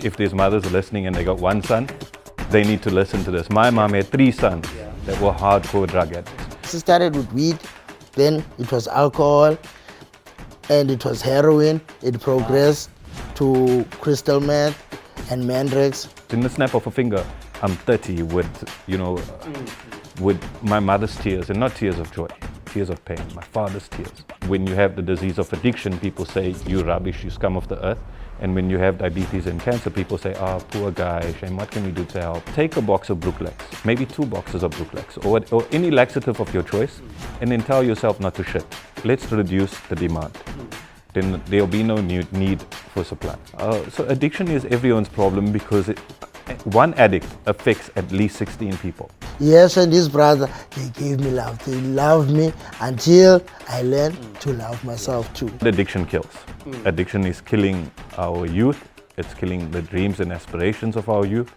if there's mothers listening and they got one son, they need to listen to this. My mom had 3 sons that were hardcore drug addicts. It started with weed, then it was alcohol, and it was heroin. It progressed to crystal meth and mandrakes. In the snap of a finger, I'm 30 with, with my mother's tears, and not tears of joy, tears of pain, my father's tears. When you have the disease of addiction, people say, you rubbish, you scum of the earth. And when you have diabetes and cancer, people say, poor guy, shame, what can we do to help? Take a box of Brooklex, maybe 2 boxes of Brooklex, or any laxative of your choice, and then tell yourself not to shit. Let's reduce the demand. Then there'll be no need for supply. So addiction is everyone's problem because one addict affects at least 16 people. Yes, and his brother, they gave me love. They loved me until I learned to love myself too. Addiction kills. Addiction is killing our youth. It's killing the dreams and aspirations of our youth.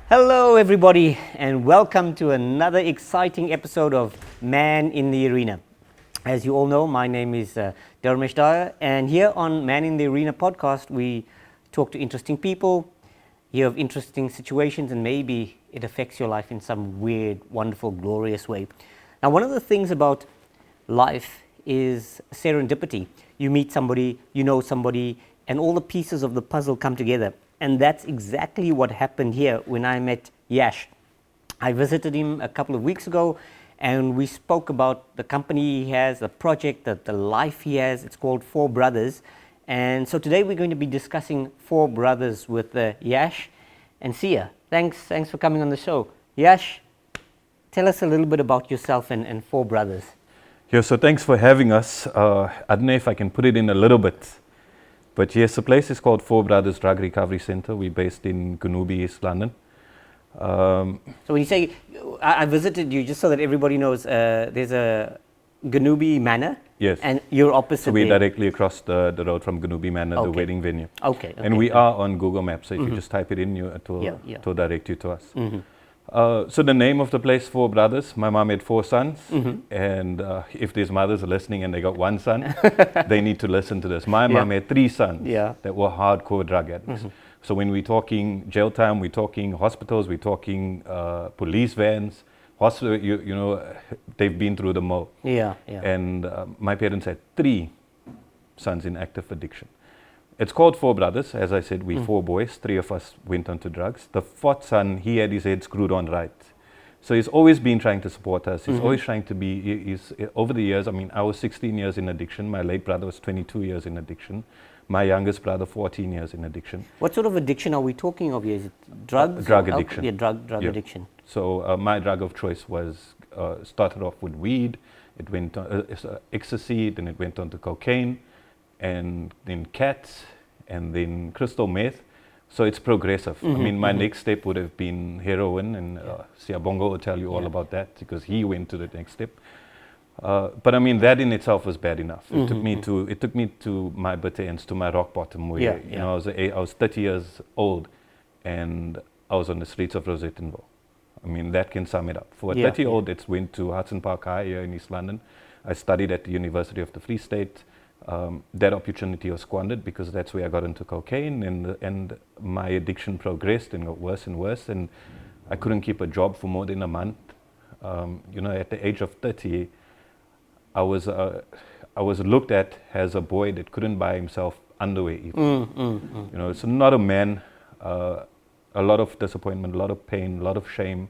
Hello everybody, and welcome to another exciting episode of Man in the Arena. As you all know, my name is Dharmesh Daya, and here on Man in the Arena podcast, we talk to interesting people, hear of interesting situations, and maybe it affects your life in some weird, wonderful, glorious way. Now, one of the things about life is serendipity. You meet somebody, you know somebody, and all the pieces of the puzzle come together. And that's exactly what happened here when I met Yash. I visited him a couple of weeks ago, and we spoke about the company he has, the project, the life he has. It's called 4 Brothers. And so today we're going to be discussing 4 Brothers with Yash and Sia. Thanks for coming on the show. Yash, tell us a little bit about yourself and 4 Brothers. Yeah, so thanks for having us. I don't know if I can put it in a little bit, but yes, the place is called 4 Brothers Drug Recovery Center. We're based in Gunoobi, East London. So when you say, I visited you, just so that everybody knows, there's a Gunoobi Manor. Yes. And you're opposite. So we're there. directly across the road from Gunoobi Manor, the Okay. wedding venue. Okay. And we are on Google Maps, so if you just type it in, it will direct you to us. So the name of the place, 4 Brothers. My mom had 4 sons, and if there's mothers listening and they got one son, they need to listen to this. My mom had 3 sons that were hardcore drug addicts. So when we're talking jail time, we're talking hospitals, we're talking police vans, hospital. They've been through the mow. And my parents had 3 sons in active addiction. It's called 4 Brothers. As I said, we're 4 boys. 3 of us went on to drugs. The 4th son, he had his head screwed on right. So he's always been trying to support us. He's always trying to be, over the years, I was 16 years in addiction. My late brother was 22 years in addiction. My youngest brother, 14 years in addiction. What sort of addiction are we talking of here? Is it drugs? Drug addiction. Yeah, drug addiction. So my drug of choice was, started off with weed. It went on ecstasy, then it went on to cocaine, and then cats, and then crystal meth. So it's progressive. My next step would have been heroin, and Siabongo will tell you all about that because he went to the next step. But that in itself was bad enough. It took me to my bitter ends, to my rock bottom, where I was 30 years old, and I was on the streets of Rosettenville. That can sum it up. For a 30-year-old, it's went to Hudson Park High here in East London. I studied at the University of the Free State. That opportunity was squandered because that's where I got into cocaine, and my addiction progressed and got worse and worse, and I couldn't keep a job for more than a month. At the age of 30, I was looked at as a boy that couldn't buy himself underwear even. So not a man, a lot of disappointment, a lot of pain, a lot of shame,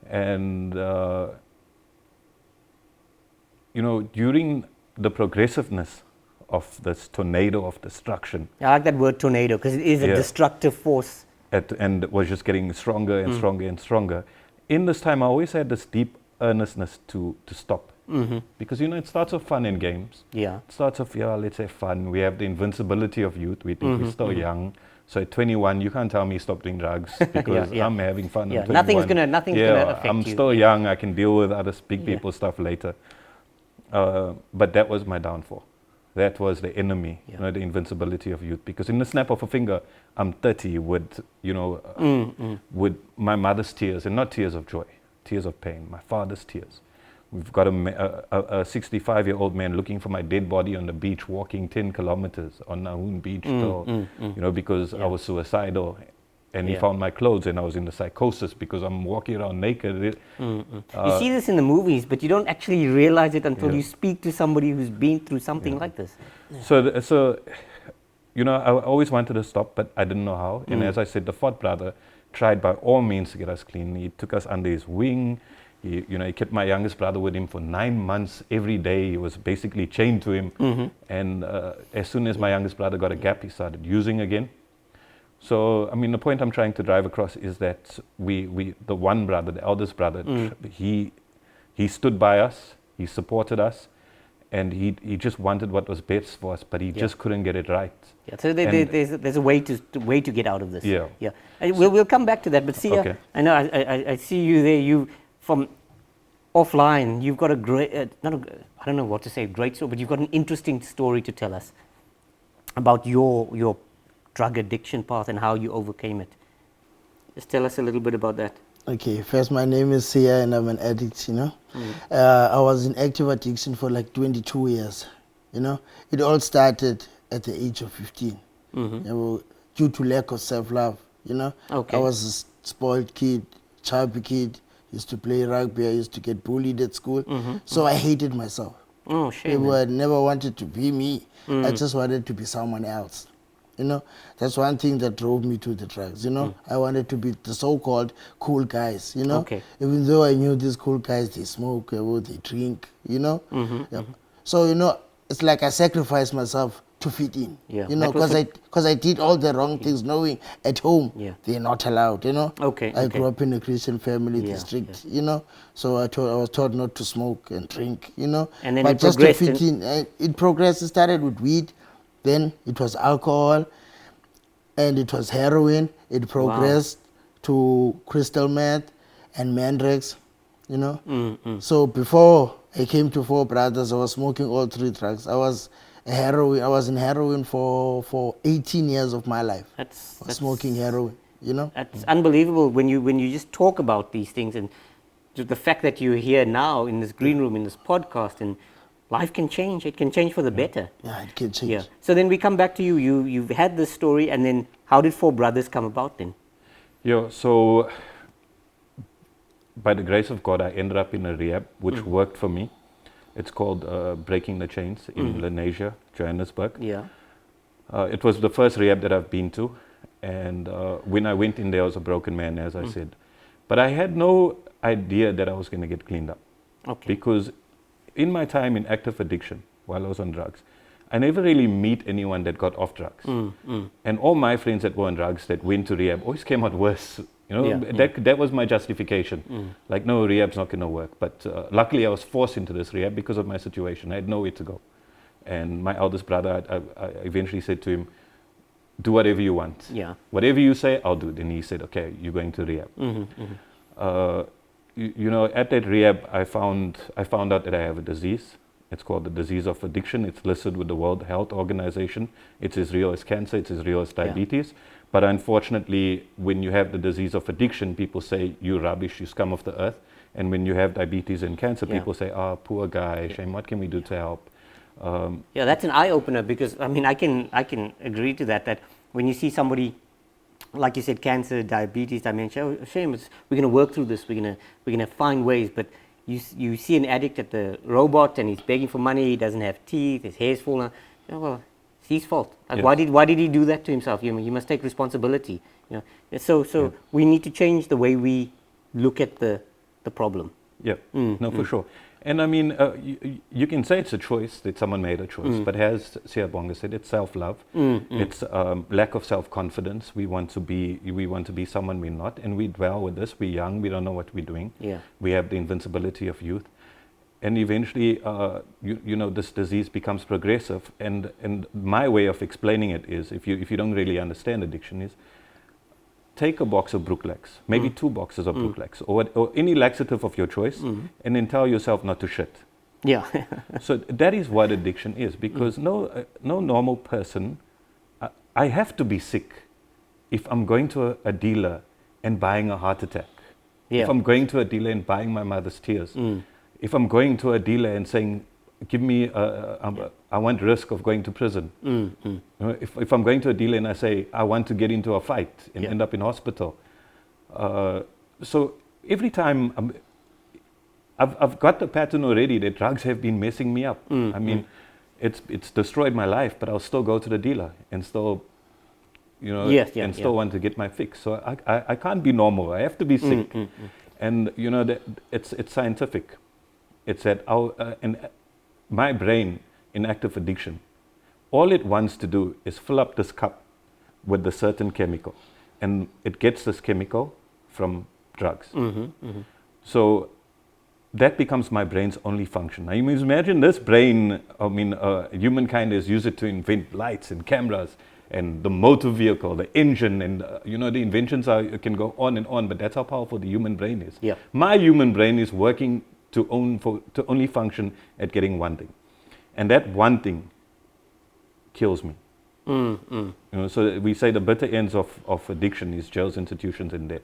and during the progressiveness of this tornado of destruction. I like that word tornado because it is a destructive force. And it was just getting stronger and stronger and stronger. In this time, I always had this deep earnestness to stop. Because, it starts off fun and games. It starts off, let's say fun. We have the invincibility of youth. We think we're still young. So at 21, you can't tell me stop doing drugs because I'm having fun. Yeah, nothing's gonna affect you. I'm still young. I can deal with other big people stuff later. But that was my downfall. That was the enemy, the invincibility of youth. Because in the snap of a finger, I'm 30 with, with my mother's tears, and not tears of joy, tears of pain, my father's tears. We've got a 65-year-old man looking for my dead body on the beach, walking 10 kilometers on Nahoon Beach, because I was suicidal. And he found my clothes, and I was in the psychosis because I'm walking around naked. You see this in the movies, but you don't actually realize it until you speak to somebody who's been through something like this. So, I always wanted to stop, but I didn't know how. And as I said, the fourth brother tried by all means to get us clean. He took us under his wing. He kept my youngest brother with him for 9 months every day. He was basically chained to him. And as soon as my youngest brother got a gap, he started using again. So, I mean, the point I'm trying to drive across is that the one brother, the eldest brother, he stood by us, he supported us, and he just wanted what was best for us, but he just couldn't get it right. Yeah, so there's a way to get out, of this. Yeah. We'll come back to that, but see, Okay. I know I see you there. You from offline, you've got a great, I don't know what to say, great story, but you've got an interesting story to tell us about your drug addiction path and how you overcame it. Just tell us a little bit about that. Okay, first, my name is Sia and I'm an addict, I was in active addiction for like 22 years, It all started at the age of 15, due to lack of self-love, Okay. I was a spoiled kid, chubby kid, used to play rugby, I used to get bullied at school, so I hated myself. Oh, shame. People had never wanted to be me, I just wanted to be someone else. That's one thing that drove me to the drugs, I wanted to be the so-called cool guys, Okay. Even though I knew these cool guys, they smoke, they drink, So, it's like I sacrificed myself to fit in, Yeah. because I did all the wrong things, knowing at home they're not allowed, Okay. I grew up in a Christian family, they're strict, so I was taught not to smoke and drink, And then but it just to progressed fit in, it progressed. It started with weed, then it was alcohol, and it was heroin. It progressed to crystal meth and mandrakes, So before I came to Four Brothers, I was smoking all three drugs. I was in heroin for 18 years of my life. That's Smoking heroin, That's unbelievable when you just talk about these things, and the fact that you're here now in this green room, in this podcast, and life can change. It can change for the better. Yeah, it can change. Yeah. So then we come back to you. You've had this story, and then how did Four Brothers come about then? Yeah, so by the grace of God, I ended up in a rehab, which worked for me. It's called Breaking the Chains in Lenasia, Johannesburg. Yeah. It was the first rehab that I've been to. And when I went in there, I was a broken man, as I said. But I had no idea that I was going to get cleaned up. Okay. Because in my time in active addiction, while I was on drugs, I never really meet anyone that got off drugs. And all my friends that were on drugs that went to rehab always came out worse. That was my justification. Like, no, rehab's not going to work. But luckily I was forced into this rehab because of my situation. I had nowhere to go. And my eldest brother, I eventually said to him, do whatever you want. Yeah. Whatever you say, I'll do. Then he said, okay, you're going to rehab. At that rehab, I found out that I have a disease. It's called the disease of addiction. It's listed with the World Health Organization. It's as real as cancer. It's as real as diabetes. But unfortunately, when you have the disease of addiction, people say, you rubbish, you scum of the earth. And when you have diabetes and cancer, people say, poor guy, shame, what can we do to help? That's an eye-opener, because, I mean, I can agree to that when you see somebody, like you said, cancer, diabetes, dementia, shame, we're going to work through this, we're going to find ways, but you see an addict at the robot and he's begging for money, he doesn't have teeth, his hair's fallen, well, it's his fault. Like, why did he do that to himself? You must take responsibility. So we need to change the way we look at the problem. Yeah, for sure. And I mean, you can say it's a choice, that someone made a choice, but as Siyabonga said, it's self-love. It's lack of self-confidence. We want to be someone we're not, and we dwell with this. We're young, we don't know what we're doing. Yeah. We have the invincibility of youth. And eventually, this disease becomes progressive. And my way of explaining it is, if you don't really understand addiction, is take a box of Brooklex, maybe 2 boxes of Brooklex, or any laxative of your choice, and then tell yourself not to shit. Yeah. So that is what addiction is, because no normal person, I have to be sick if I'm going to a dealer and buying a heart attack. Yeah. If I'm going to a dealer and buying my mother's tears. if I'm going to a dealer and saying, give me, I want risk of going to prison. You know, if I'm going to a dealer and I say, I want to get into a fight and end up in hospital. So every time I've got the pattern already that drugs have been messing me up. I mean, it's destroyed my life, but I'll still go to the dealer and still, you know, and still want to get my fix. So I can't be normal. I have to be sick. And you know, that it's scientific. It's that my brain in active addiction, all it wants to do is fill up this cup with a certain chemical, and it gets this chemical from drugs. So that becomes my brain's only function. Now you must imagine this brain, I mean, humankind has used it to invent lights and cameras and the motor vehicle, the engine, and you know, the inventions can go on and on, but that's how powerful the human brain is. My human brain is working to only function at getting one thing. And that one thing kills me. You know, so we say the bitter ends of addiction is jails, institutions, and death.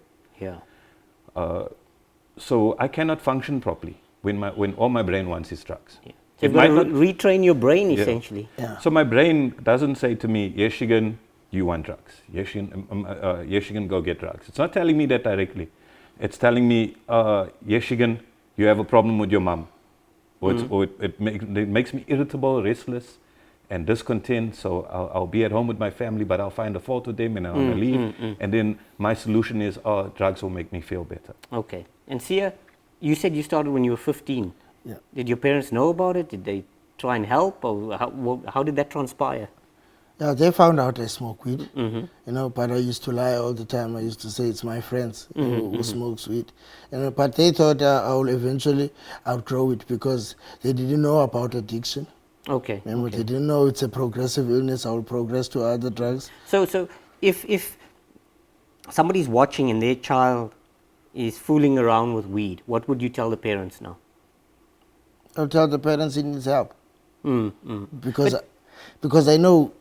So I cannot function properly when all my brain wants is drugs. So you've got to retrain your brain, essentially. So my brain doesn't say to me, Yeshigan, you want drugs. Yeshigan, go get drugs. It's not telling me that directly. It's telling me, Yeshigan, you have a problem with your mom. Or it makes me irritable, restless, and discontent. So I'll be at home with my family, but I'll find a fault with them and I'll leave. And then my solution is, drugs will make me feel better. Okay. And Sia, you said you started when you were 15. Did your parents know about it? Did they try and help? Or how did that transpire? Yeah, they found out I smoke weed, you know, but I used to lie all the time. I used to say it's my friends who smokes weed. You know, but they thought I will eventually outgrow it because they didn't know about addiction. Okay. Remember, they didn't know it's a progressive illness. I will progress to other drugs. So if somebody's watching and their child is fooling around with weed, what would you tell the parents now? I'll tell the parents he needs help. Because I know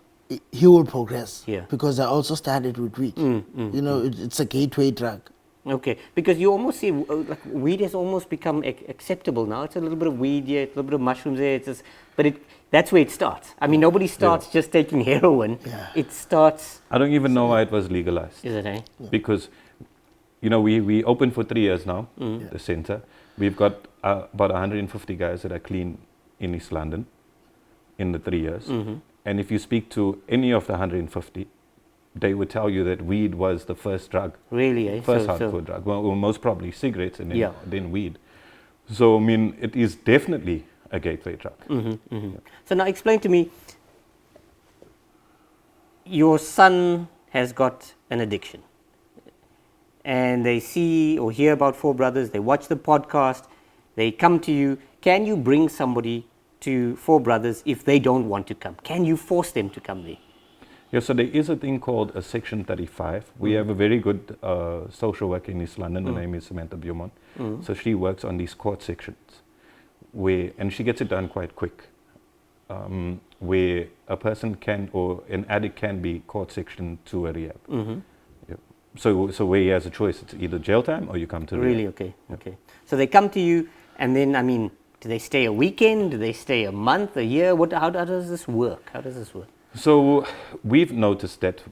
he will progress. Because I also started with weed. You know, it's a gateway drug. Okay, because you almost see like weed has almost become acceptable now. It's a little bit of weed here, it's a little bit of mushrooms there. But that's where it starts. I mean, nobody starts just taking heroin. It starts. I don't even know why it was legalized. Is it, eh? Because, you know, we open for 3 years now, the center. We've got about 150 guys that are clean in East London in the 3 years. And if you speak to any of the 150, they would tell you that weed was the first drug. Really, eh? First hardcore drug. Well, most probably cigarettes and then weed. So, I mean, it is definitely a gateway drug. So now explain to me, your son has got an addiction. And they see or hear about Four Brothers, they watch the podcast, they come to you. Can you bring somebody to Four Brothers if they don't want to come? Can you force them to come there? Yeah, so there is a thing called a Section 35. We have a very good social worker in East London. Her name is Samantha Beaumont. So she works on these court sections, and she gets it done quite quick, where a person can, or an addict can be court sectioned to a rehab. So where he has a choice, it's either jail time or you come to Really? rehab. Okay. So they come to you, and then, I mean, do they stay a weekend? Do they stay a month, a year? How does this work? So we've noticed that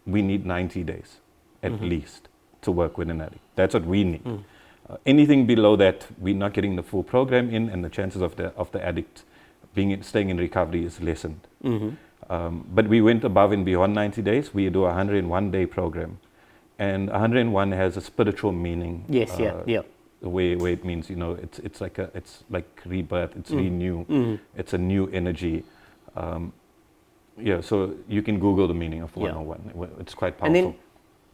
we need 90 days at least to work with an addict. That's what we need. Anything below that, we're not getting the full program in, and the chances of the addict staying in recovery is lessened. But we went above and beyond 90 days. We do a 101-day program, and 101 has a spiritual meaning. Where it means, you know, it's like rebirth, it's renew, it's a new energy. So you can Google the meaning of 101. It's quite powerful. And then,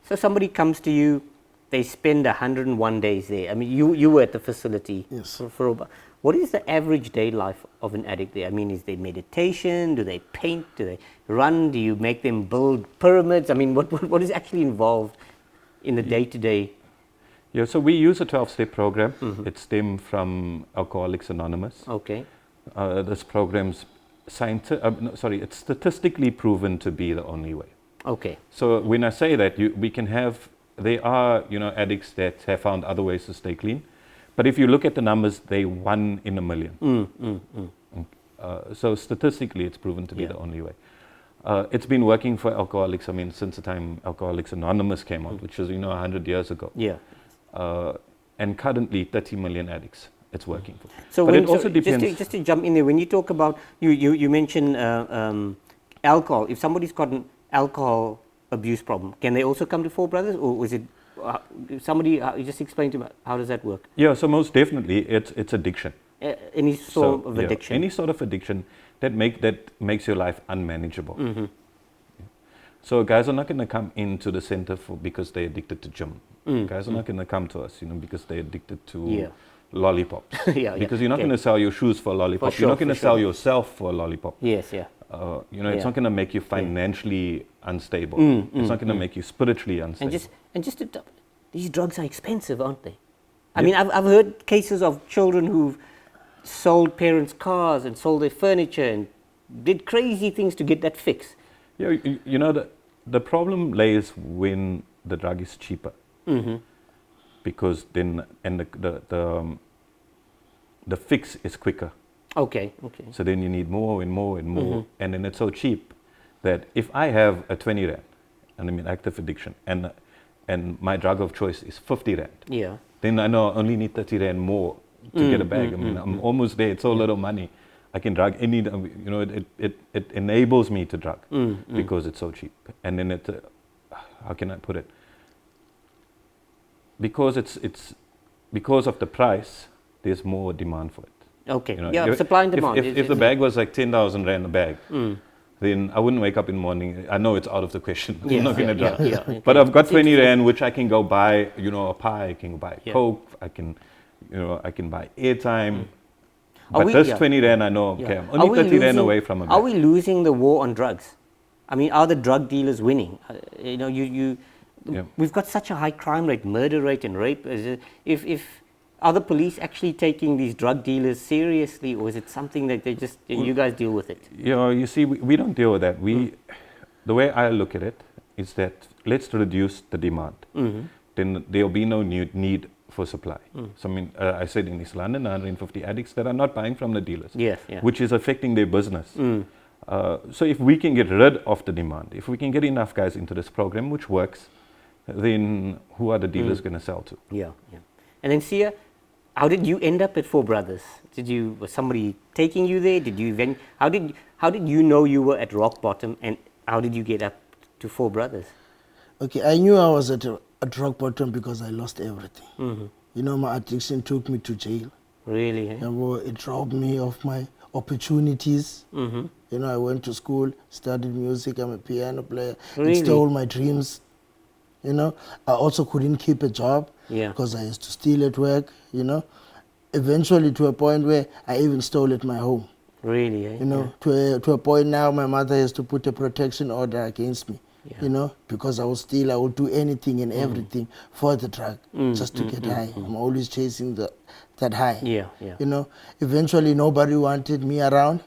so somebody comes to you, they spend 101 days there. I mean, you were at the facility for about. What is the average day life of an addict there? I mean, is there meditation? Do they paint? Do they run? Do you make them build pyramids? I mean, what is actually involved in the day-to-day? Yeah, so we use a 12-step program. It stemmed from Alcoholics Anonymous. Okay. This program's it's statistically proven to be the only way. Okay. So when I say that, we can have there are, addicts that have found other ways to stay clean. But if you look at the numbers, they 1 in a million. So statistically, it's proven to be the only way. It's been working for alcoholics, since the time Alcoholics Anonymous came out, which was, 100 years ago. Yeah. And currently, 30 million addicts it's working for. So, but it also depends. Just to jump in there, when you talk about, you mentioned alcohol. If somebody's got an alcohol abuse problem, can they also come to Four Brothers, or was it somebody? You just explain to me, how does that work? Yeah, so most definitely, it's addiction. Any sort of addiction. Any sort of addiction that makes your life unmanageable. So guys are not going to come into the center because they're addicted to gym. Guys are not going to come to us, because they're addicted to lollipops. Because you're not going to sell your shoes for a lollipop. You're not going to sell yourself for a lollipop. Yes, yeah. It's not going to make you financially unstable. It's not going to make you spiritually unstable. These drugs are expensive, aren't they? I mean, I've heard cases of children who've sold parents' cars and sold their furniture and did crazy things to get that fix. Yeah, the problem lays when the drug is cheaper. Because then, and the fix is quicker. Okay. So then you need more and more and more. And then it's so cheap that if I have a 20 rand, and active addiction, and my drug of choice is 50 rand. Yeah. Then I know I only need 30 rand more to get a bag. I'm almost there. It's so little money. I can drug any, it enables me to drug because it's so cheap. And then how can I put it? Because because of the price, there's more demand for it. Okay. Supply and demand. If the bag was like 10,000 rand a bag, then I wouldn't wake up in the morning. I know it's out of the question. I'm not going to drug. But I've got 20 rand, which I can go buy, a pie. I can buy Coke. I can buy airtime. But this 20 rand, I know, okay, I'm only 30 rand away from a bag. Are we losing the war on drugs? I mean, are the drug dealers winning? We've got such a high crime rate, murder rate and rape. Are the police actually taking these drug dealers seriously, or is it something that you guys deal with it? You see, we don't deal with that. The way I look at it is that let's reduce the demand. Then there'll be no need for supply. So I said in East London, 150 addicts that are not buying from the dealers, which is affecting their business. So if we can get rid of the demand, if we can get enough guys into this program, which works, then who are the dealers going to sell to? Yeah. And then Sia, how did you end up at Four Brothers? Was somebody taking you there? How did you know you were at rock bottom, and how did you get up to Four Brothers? Okay, I knew I was at rock bottom because I lost everything. My addiction took me to jail. Really? It robbed me of my opportunities. I went to school, studied music. I'm a piano player. Really? It stole my dreams. I also couldn't keep a job because I used to steal at work. Eventually to a point where I even stole at my home. Really? To a point now, my mother has to put a protection order against me. Because I would do anything and everything for the drug just to get high. I'm always chasing that high. Eventually nobody wanted me around.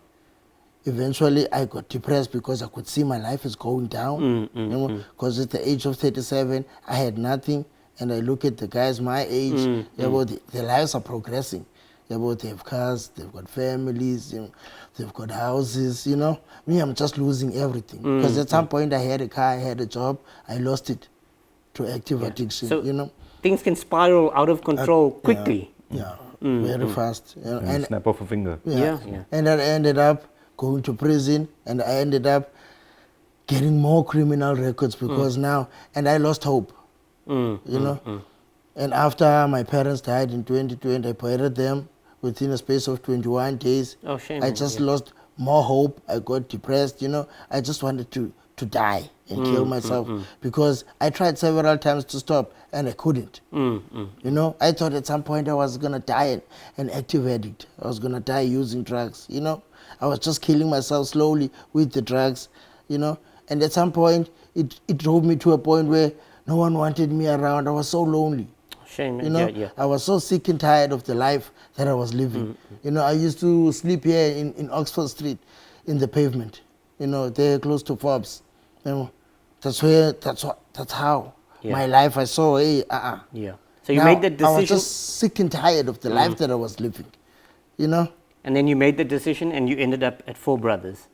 Eventually I got depressed because I could see my life is going down. Because at the age of 37, I had nothing. And I look at the guys my age, their lives are progressing. They have cars, they've got families, they've got houses, Me, I'm just losing everything. Because at some point I had a car, I had a job, I lost it to active addiction, so things can spiral out of control quickly. Very fast. And snap off a finger. And I ended up going to prison, and I ended up getting more criminal records because now, and I lost hope, And after my parents died in 2020, I buried them within a space of 21 days. Oh, shame. I just lost more hope. I got depressed, I just wanted to die and kill myself because I tried several times to stop and I couldn't. I thought at some point I was going to die an active addict. I was going to die using drugs, I was just killing myself slowly with the drugs, And at some point, it drove me to a point where no one wanted me around. I was so lonely. Shame. I was so sick and tired of the life that I was living. I used to sleep here in Oxford Street in the pavement, there close to Forbes. That's how my life. I saw, hey, Yeah. So you Now, made the I was decision, just sick and tired of the life that I was living, you know. and then you made the decision, and you ended up at Four Brothers.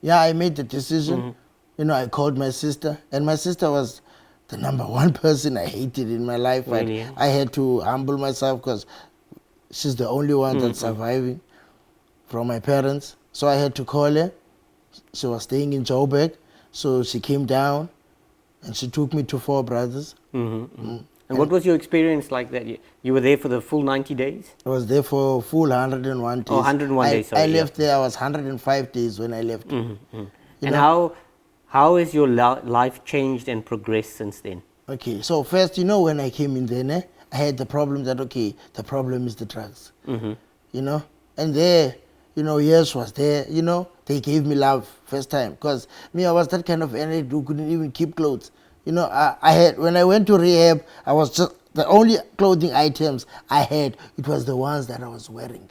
Yeah, I made the decision. You know, I called my sister, and my sister was the number one person I hated in my life. Really? I had to humble myself because she's the only one that's surviving from my parents. So I had to call her. She was staying in Joburg, so she came down, and she took me to Four Brothers. And what was your experience like that? You were there for the full 90 days? I was there for full 101 days. Oh, 101 days, sorry, I yeah. left there, I was 105 days when I left. And how has your life changed and progressed since then? Okay, so first, you know, when I came in there, I had the problem that, okay, the problem is the drugs. You know, and there, you know, yes was there, you know, they gave me love first time. Because me, I was that kind of addict who couldn't even keep clothes. You know, I had, when I went to rehab, I was just, the only clothing items I had, it was the ones that I was wearing.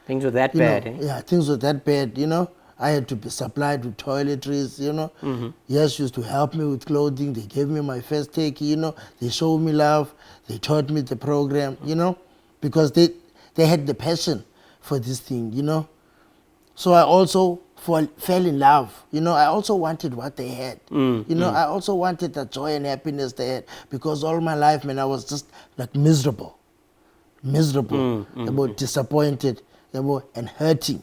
Things were that You bad, know, eh? Yeah, things were that bad, you know. I had to be supplied with toiletries, you know. Yes used to help me with clothing. They gave me my first take, you know. They showed me love. They taught me the program, you know, because they had the passion for this thing, you know. So I also fell in love, you know. I also wanted what they had, you know. I also wanted the joy and happiness they had, because all my life, man, I was just like miserable, about disappointed, and hurting,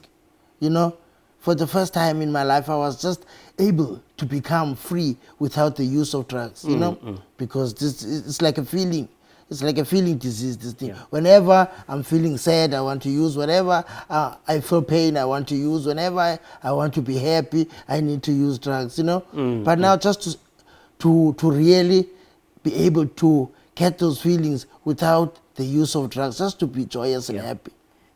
you know. For the first time in my life, I was just able to become free without the use of drugs, you know, because this it's like a feeling. It's like a feeling disease, this thing. Whenever I'm feeling sad, I want to use. Whenever I feel pain, I want to use. Whenever I want to be happy, I need to use drugs, you know. But now just to really be able to get those feelings without the use of drugs, just to be joyous and happy,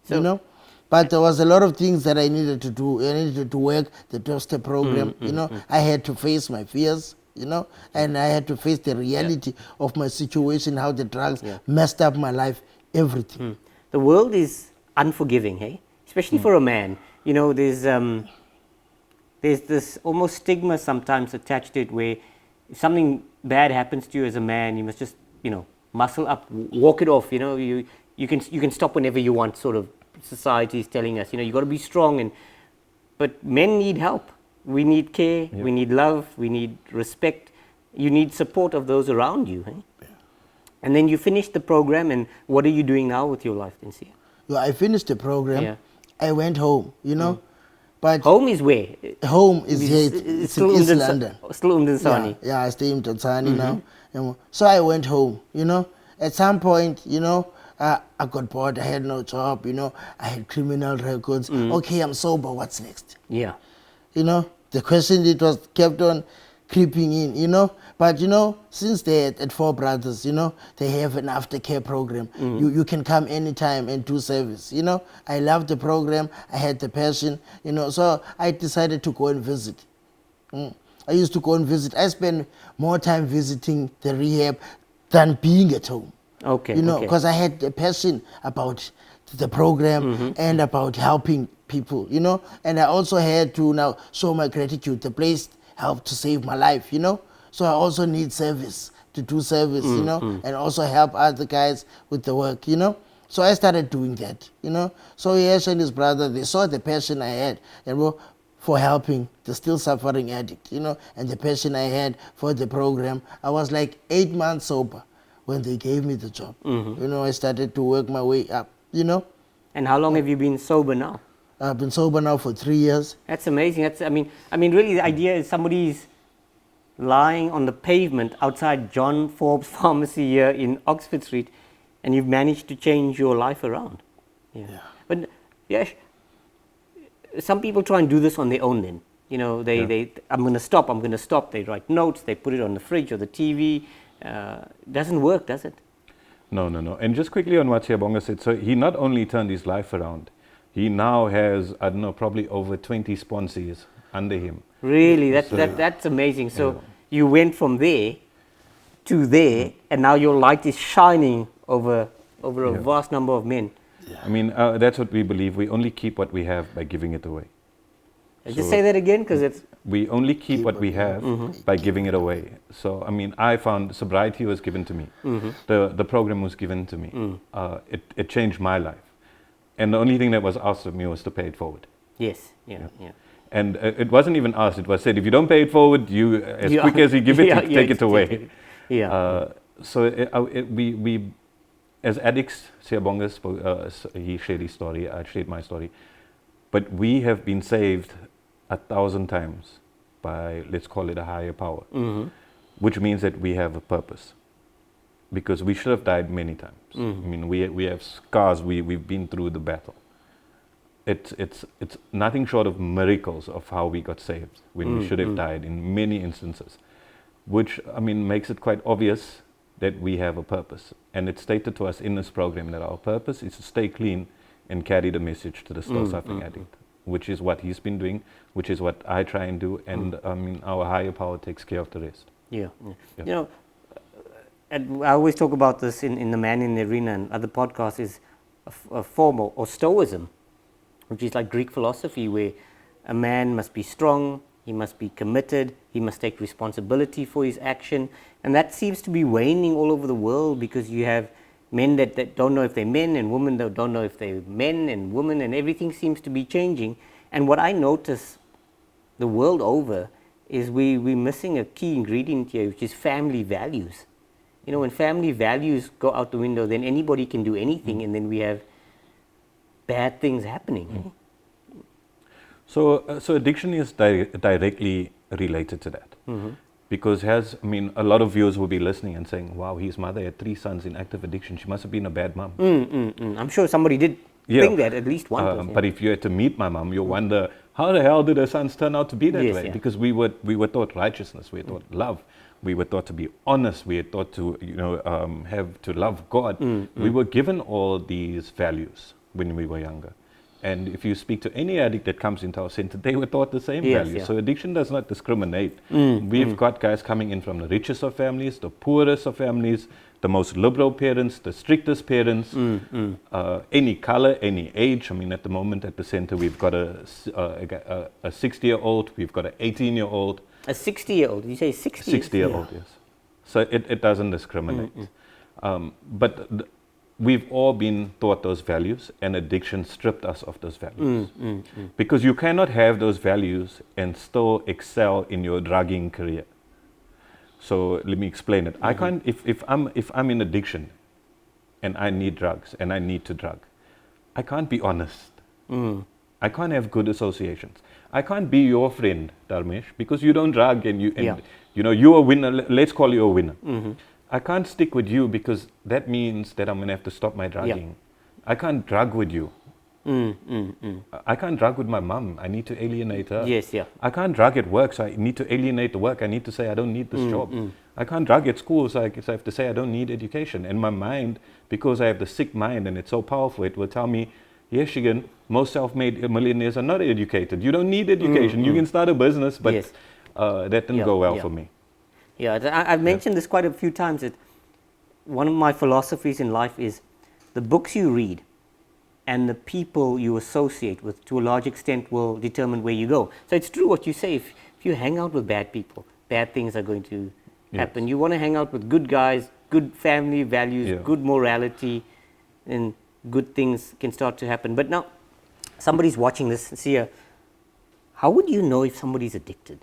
you know. But there was a lot of things that I needed to do. I needed to work the 12-step program, you know. I had to face my fears, you know, and I had to face the reality of my situation, how the drugs messed up my life, everything. The world is unforgiving, hey? Especially for a man. You know, there's this almost stigma sometimes attached to it, where if something bad happens to you as a man, you must just, you know, muscle up, walk it off, you know. You can stop whenever you want, sort of. Society is telling us, you know, you got to be strong, but men need help. We need care, we need love, we need respect. You need support of those around you. Eh? And then you finish the program, and what are you doing now with your life, Sia? Yeah, I finished the program. I went home, you know. But home is where? Home is here. It's in East London. Still in Mdantsane. Yeah, I stay in Mdantsane now. You know. So I went home, you know. At some point, you know, I got bored. I had no job, you know. I had criminal records. Okay, I'm sober. What's next? Yeah. You know, the question, it was kept on creeping in, you know. But, you know, since they're at Four Brothers, you know, they have an aftercare program. You can come anytime and do service, you know. I loved the program. I had the passion, you know. So I decided to go and visit. I used to go and visit. I spent more time visiting the rehab than being at home. Okay. You know, because I had a passion about the program and about helping people, you know. And I also had to now show my gratitude. The place helped to save my life, you know. So I also need service, to do service, you know, and also help other guys with the work, you know. So I started doing that, you know. So Yesh and his brother, they saw the passion I had, you know, for helping the still suffering addict, you know, and the passion I had for the program. I was like 8 months sober when they gave me the job. You know, I started to work my way up, you know. And how long have you been sober now? I've been sober now for 3 years. That's amazing. That's, I mean, really the idea is somebody's lying on the pavement outside John Forbes Pharmacy here in Oxford Street, and you've managed to change your life around. Yeah. But Yash, some people try and do this on their own then. You know, I'm going to stop. They write notes, they put it on the fridge or the TV. Doesn't work, does it? No. And just quickly on what Siyabonga said, so he not only turned his life around, he now has, I don't know, probably over 20 sponsors under him. Really? That's amazing. So you went from there to there, and now your light is shining over a vast number of men. I mean, that's what we believe. We only keep what we have by giving it away. Just say that again, because it's... We only keep what we have by giving it away. So, I mean, I found sobriety was given to me. The program was given to me. It changed my life. And the only thing that was asked of me was to pay it forward. Yes, And it wasn't even asked. It was said, if you don't pay it forward, you quick as you give it, you take it away. We as addicts, Siyabonga he shared his story, I shared my story. But we have been saved 1,000 times by, let's call it a higher power, which means that we have a purpose. Because we should have died many times. I mean, we have scars, we've been through the battle. It's nothing short of miracles of how we got saved when we should have died in many instances, which, I mean, makes it quite obvious that we have a purpose. And it's stated to us in this program that our purpose is to stay clean and carry the message to the still suffering addict, which is what he's been doing, which is what I try and do, and I mean, our higher power takes care of the rest. You know, and I always talk about this in the Man in the Arena and other podcasts, is a form or Stoicism, which is like Greek philosophy, where a man must be strong, he must be committed, he must take responsibility for his action. And that seems to be waning all over the world, because you have men that don't know if they're men, and women that don't know if they're men and women, and everything seems to be changing. And what I notice the world over is we're missing a key ingredient here, which is family values. You know, when family values go out the window, then anybody can do anything, and then we have bad things happening. So addiction is directly related to that. Because I mean, a lot of viewers will be listening and saying, wow, his mother had 3 sons in active addiction. She must have been a bad mom. I'm sure somebody did think that, at least one person. But if you had to meet my mom, you'll wonder, how the hell did her sons turn out to be that way? Because we were taught righteousness, we were taught love, we were taught to be honest, we were taught to, have to love God. We were given all these values when we were younger. And if you speak to any addict that comes into our center, they were taught the same values. So addiction does not discriminate. We've got guys coming in from the richest of families, the poorest of families, the most liberal parents, the strictest parents, any color, any age. I mean, at the moment at the center, we've got a 60-year-old, we've got an 18-year-old. A 60-year-old? Did you say 60? 60-year-old, yes. So it doesn't discriminate. But we've all been taught those values, and addiction stripped us of those values. Because you cannot have those values and still excel in your drugging career. So let me explain it. I can't, if I'm in addiction and I need drugs and I need to drug, I can't be honest. I can't have good associations. I can't be your friend, Dharmesh, because you don't drug and you're a winner. Let's call you a winner. I can't stick with you because that means that I'm going to have to stop my drugging. I can't drug with you. I can't drug with my mom. I need to alienate her. I can't drug at work, so I need to alienate the work. I need to say I don't need this job. I can't drug at school, so I have to say I don't need education. And my mind, because I have the sick mind and it's so powerful, it will tell me, yes, Shigan, most self-made millionaires are not educated. You don't need education. You can start a business, but that didn't go well for me. I've mentioned this quite a few times, that one of my philosophies in life is the books you read and the people you associate with, to a large extent, will determine where you go. So it's true what you say. If you hang out with bad people, bad things are going to happen. You want to hang out with good guys, good family values, good morality, and good things can start to happen. But now, somebody's watching this and see, how would you know if somebody's addicted?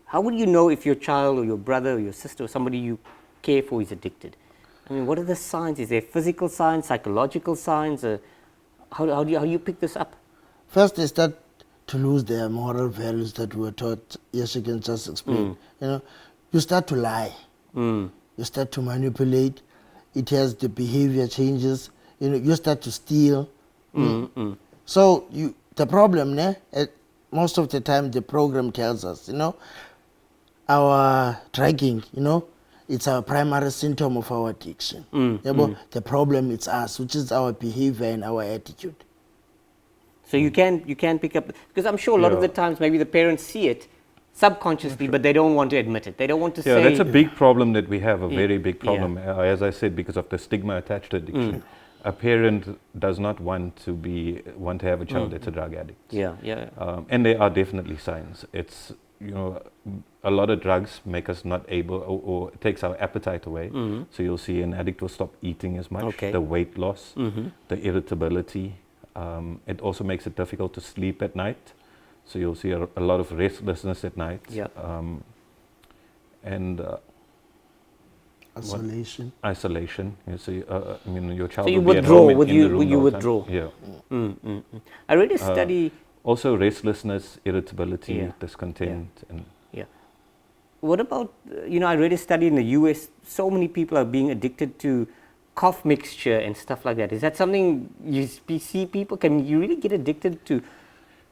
How would you know if your child or your brother or your sister or somebody you care for is addicted? I mean, what are the signs? Is there physical signs, psychological signs? How do you pick this up? First, they start to lose their moral values that we were taught. Yes, you can just explain. You start to lie. You start to manipulate. It has the behavior changes. You start to steal. So the problem, most of the time, the program tells us, our drugging, it's our primary symptom of our addiction. The problem is us, which is our behavior and our attitude. So you can pick up, because I'm sure a lot of the times maybe the parents see it subconsciously, but they don't want to admit it. They don't want to say. Yeah, that's a big problem that we have, a very big problem. As I said, because of the stigma attached to addiction. A parent does not want to have a child that's a drug addict. And there are definitely signs. a lot of drugs make us not able, or it takes our appetite away. So you'll see an addict will stop eating as much, Okay. the weight loss, the irritability. It also makes it difficult to sleep at night. So you'll see a lot of restlessness at night. Yeah. And Isolation. isolation. You see, your child So you will be at withdraw, home in would the you room would you the whole time. withdraw? Yeah. I read a study. Also restlessness, irritability, Yeah. discontent, and Yeah. What about, I read a study in the US, so many people are being addicted to cough mixture and stuff like that. Is that something you see people, can you really get addicted to?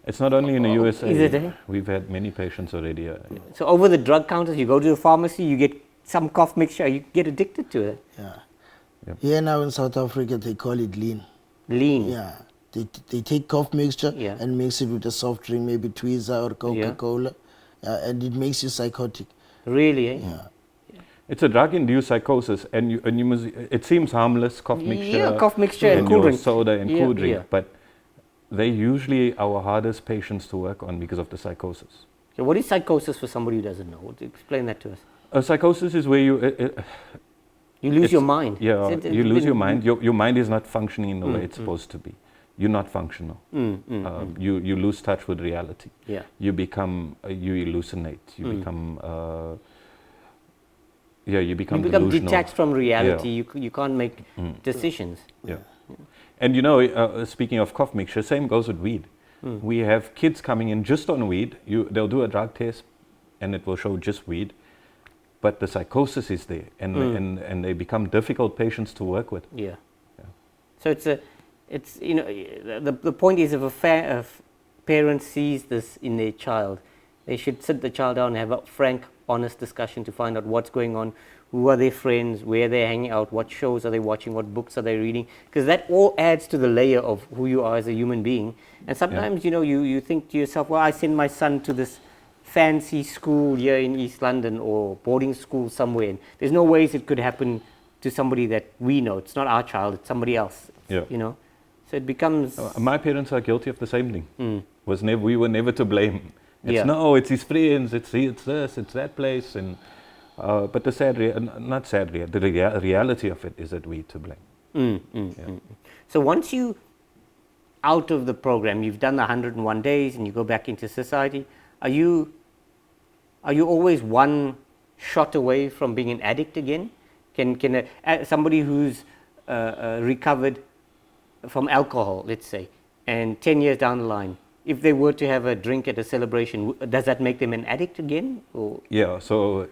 it's not only in the USA. Is it, eh? We've had many patients already. So over the drug counters, you go to the pharmacy, you get some cough mixture, you get addicted to it. Yeah. Yep. Here now in South Africa, they call it lean. Lean. Yeah. They take cough mixture Yeah. and mix it with a soft drink, maybe Twizzler or Coca-Cola, and it makes you psychotic. Really, eh? Yeah. It's a drug-induced psychosis, and you must. It seems harmless, cough mixture. Yeah, cough mixture and cool your drink. soda and Yeah, cool drink, yeah. but they're usually our hardest patients to work on because of the psychosis. So what is psychosis for somebody who doesn't know? Explain that to us. A psychosis is where you. You lose It's- your mind. Yeah, Is it- you lose in- your mind. Your mind is not functioning in the way it's supposed to be. You're not functional. You lose touch with reality. Yeah. You become, you hallucinate. You become, you become You become delusional. detached from reality. Yeah. You can't make decisions. Yeah. And speaking of cough mixture, same goes with weed. We have kids coming in just on weed. They'll do a drug test, and it will show just weed. But the psychosis is there, and they become difficult patients to work with. Yeah. So it's the point is, if parent sees this in their child, they should sit the child down and have a frank, honest discussion to find out what's going on, who are their friends, where they're hanging out, what shows are they watching, what books are they reading, because that all adds to the layer of who you are as a human being. And sometimes you think to yourself, well, I send my son to this fancy school here in East London or boarding school somewhere, and there's no ways it could happen to somebody that we know. It's not our child, it's somebody else. Yeah. So it becomes My parents are guilty of the same thing. We were never to blame. Yeah. No, it's his friends, it's this, it's that place, and but the reality of it is that we to blame. So once you out of the program, you've done the 101 days and you go back into society, are you always one shot away from being an addict again? Can somebody who's recovered from alcohol, let's say, and 10 years down the line, if they were to have a drink at a celebration, does that make them an addict again? Or? Yeah, so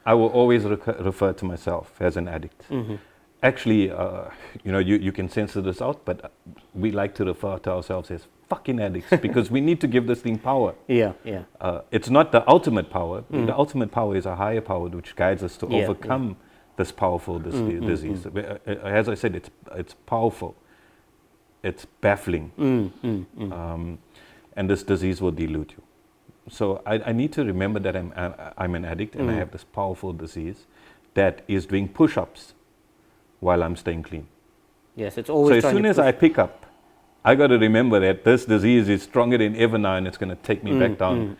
I will always refer to myself as an addict. Actually, you can censor this out, but we like to refer to ourselves as fucking addicts because we need to give this thing power. Yeah. It's not the ultimate power. The ultimate power is a higher power which guides us to overcome this powerful disease. As I said, it's powerful. It's baffling. And this disease will delude you. So I need to remember that I'm an addict and I have this powerful disease that is doing push-ups while I'm staying clean. Yes, it's always. So as trying soon to as push- I pick up, I got to remember that this disease is stronger than ever now, and it's going to take me back down.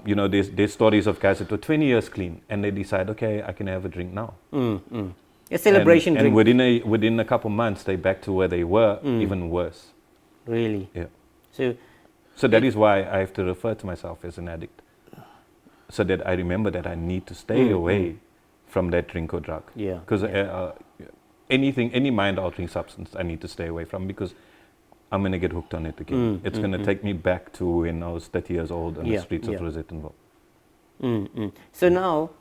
There's stories of guys that were 20 years clean, and they decide, okay, I can have a drink now. a celebration and drink. within a couple months, they're back to where they were, even worse. Really. Yeah. So that is why I have to refer to myself as an addict, so that I remember that I need to stay away from that drink or drug. Yeah. Because any mind-altering substance, I need to stay away from because I'm going to get hooked on it again. It's going to take me back to when I was 30 years old on the streets of Rosettenville. So now,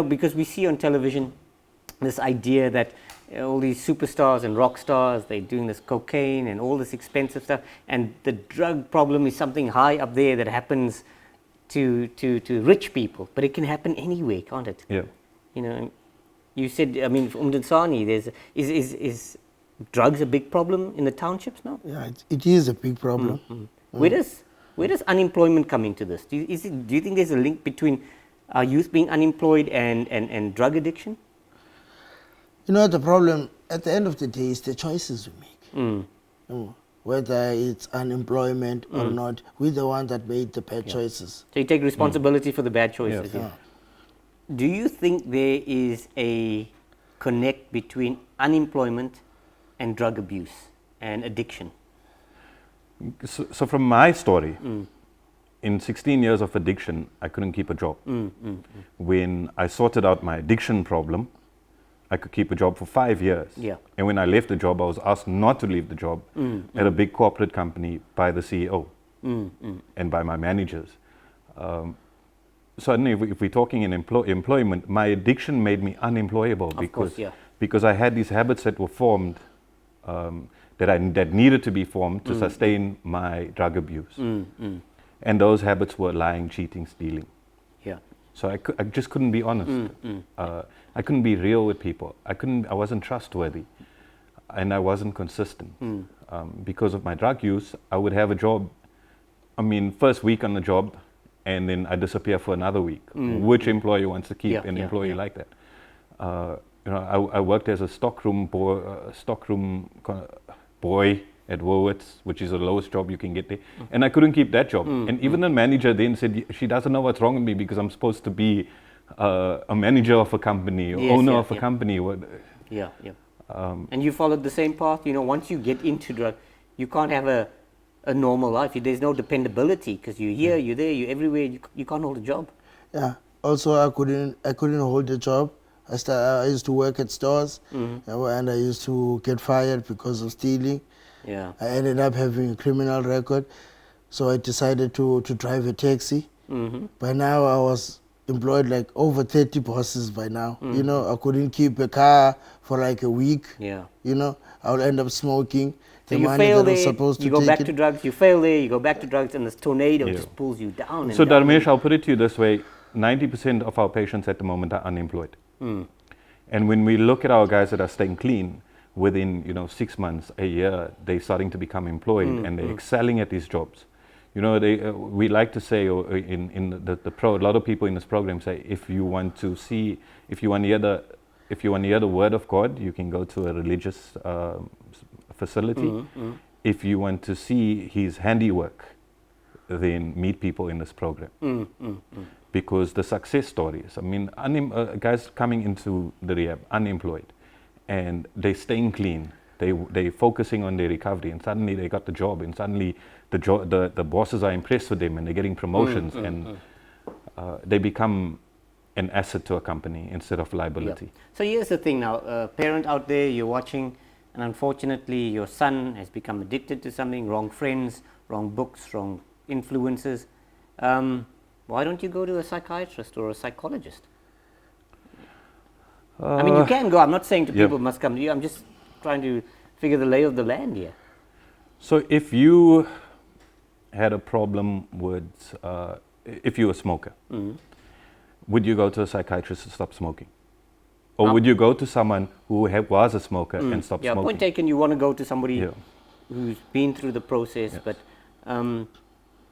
because we see on television this idea that all these superstars and rock stars, they're doing this cocaine and all this expensive stuff, and the drug problem is something high up there that happens to rich people, but it can happen anywhere, can't it? Yeah. You said, from Umdansani, is drugs a big problem in the townships now? Yeah, it is a big problem. Where does unemployment come into this? Do you think there's a link between our youth being unemployed and drug addiction? The problem at the end of the day is the choices we make. whether it's unemployment or not. We're the ones that made the bad choices. So you take responsibility for the bad choices. Yes. Yeah. Do you think there is a connect between unemployment and drug abuse and addiction? So from my story, in 16 years of addiction, I couldn't keep a job. When I sorted out my addiction problem, I could keep a job for 5 years. Yeah. And when I left the job, I was asked not to leave the job at a big corporate company by the CEO and by my managers. Suddenly, if we're talking in employment, my addiction made me unemployable because I had these habits that were formed that needed to be formed to sustain my drug abuse. And those habits were lying, cheating, stealing. Yeah. So I just couldn't be honest. I couldn't be real with people. I wasn't trustworthy, and I wasn't consistent. Because of my drug use, I would have a job. I mean, first week on the job, and then I disappear for another week. Which employer wants to keep an employee like that? I worked as a stockroom boy at Woolworths, which is the lowest job you can get there, and I couldn't keep that job. And even the manager then said, she doesn't know what's wrong with me because I'm supposed to be a manager of a company, or owner of a company. And you followed the same path. Once you get into drug, you can't have a normal life. There's no dependability because you're here, you're there, you're everywhere. You can't hold a job. Yeah. Also, I couldn't hold a job. I used to work at stores, and I used to get fired because of stealing. Yeah. I ended up having a criminal record, so I decided to drive a taxi. By now, I was employed like over 30 bosses by now. I couldn't keep a car for like a week. Yeah. I would end up smoking. So the you money fail that I was there, supposed to you go take back it. to drugs, you fail there, you go back to drugs, and this tornado just pulls you down. And So down. Dharmesh, I'll put it to you this way: 90% of our patients at the moment are unemployed. And when we look at our guys that are staying clean, within 6 months, a year, they're starting to become employed and they're excelling at these jobs. We like to say, or in a lot of people in this program say, if you want to hear the word of God, you can go to a religious facility. If you want to see His handiwork, then meet people in this program. Because the success stories, guys coming into the rehab unemployed, and they're staying clean, they're focusing on their recovery, and suddenly they got the job, and suddenly the bosses are impressed with them, and they're getting promotions, and they become an asset to a company instead of liability. So here's the thing now, parent out there, you're watching, and unfortunately your son has become addicted to something, wrong friends, wrong books, wrong influences. Why don't you go to a psychiatrist or a psychologist? You can go. I'm not saying people must come to you. I'm just trying to figure the lay of the land here. So if you had a problem with, if you're a smoker, would you go to a psychiatrist to stop smoking? Or would you go to someone who was a smoker and stop smoking? Point taken, you want to go to somebody who's been through the process, but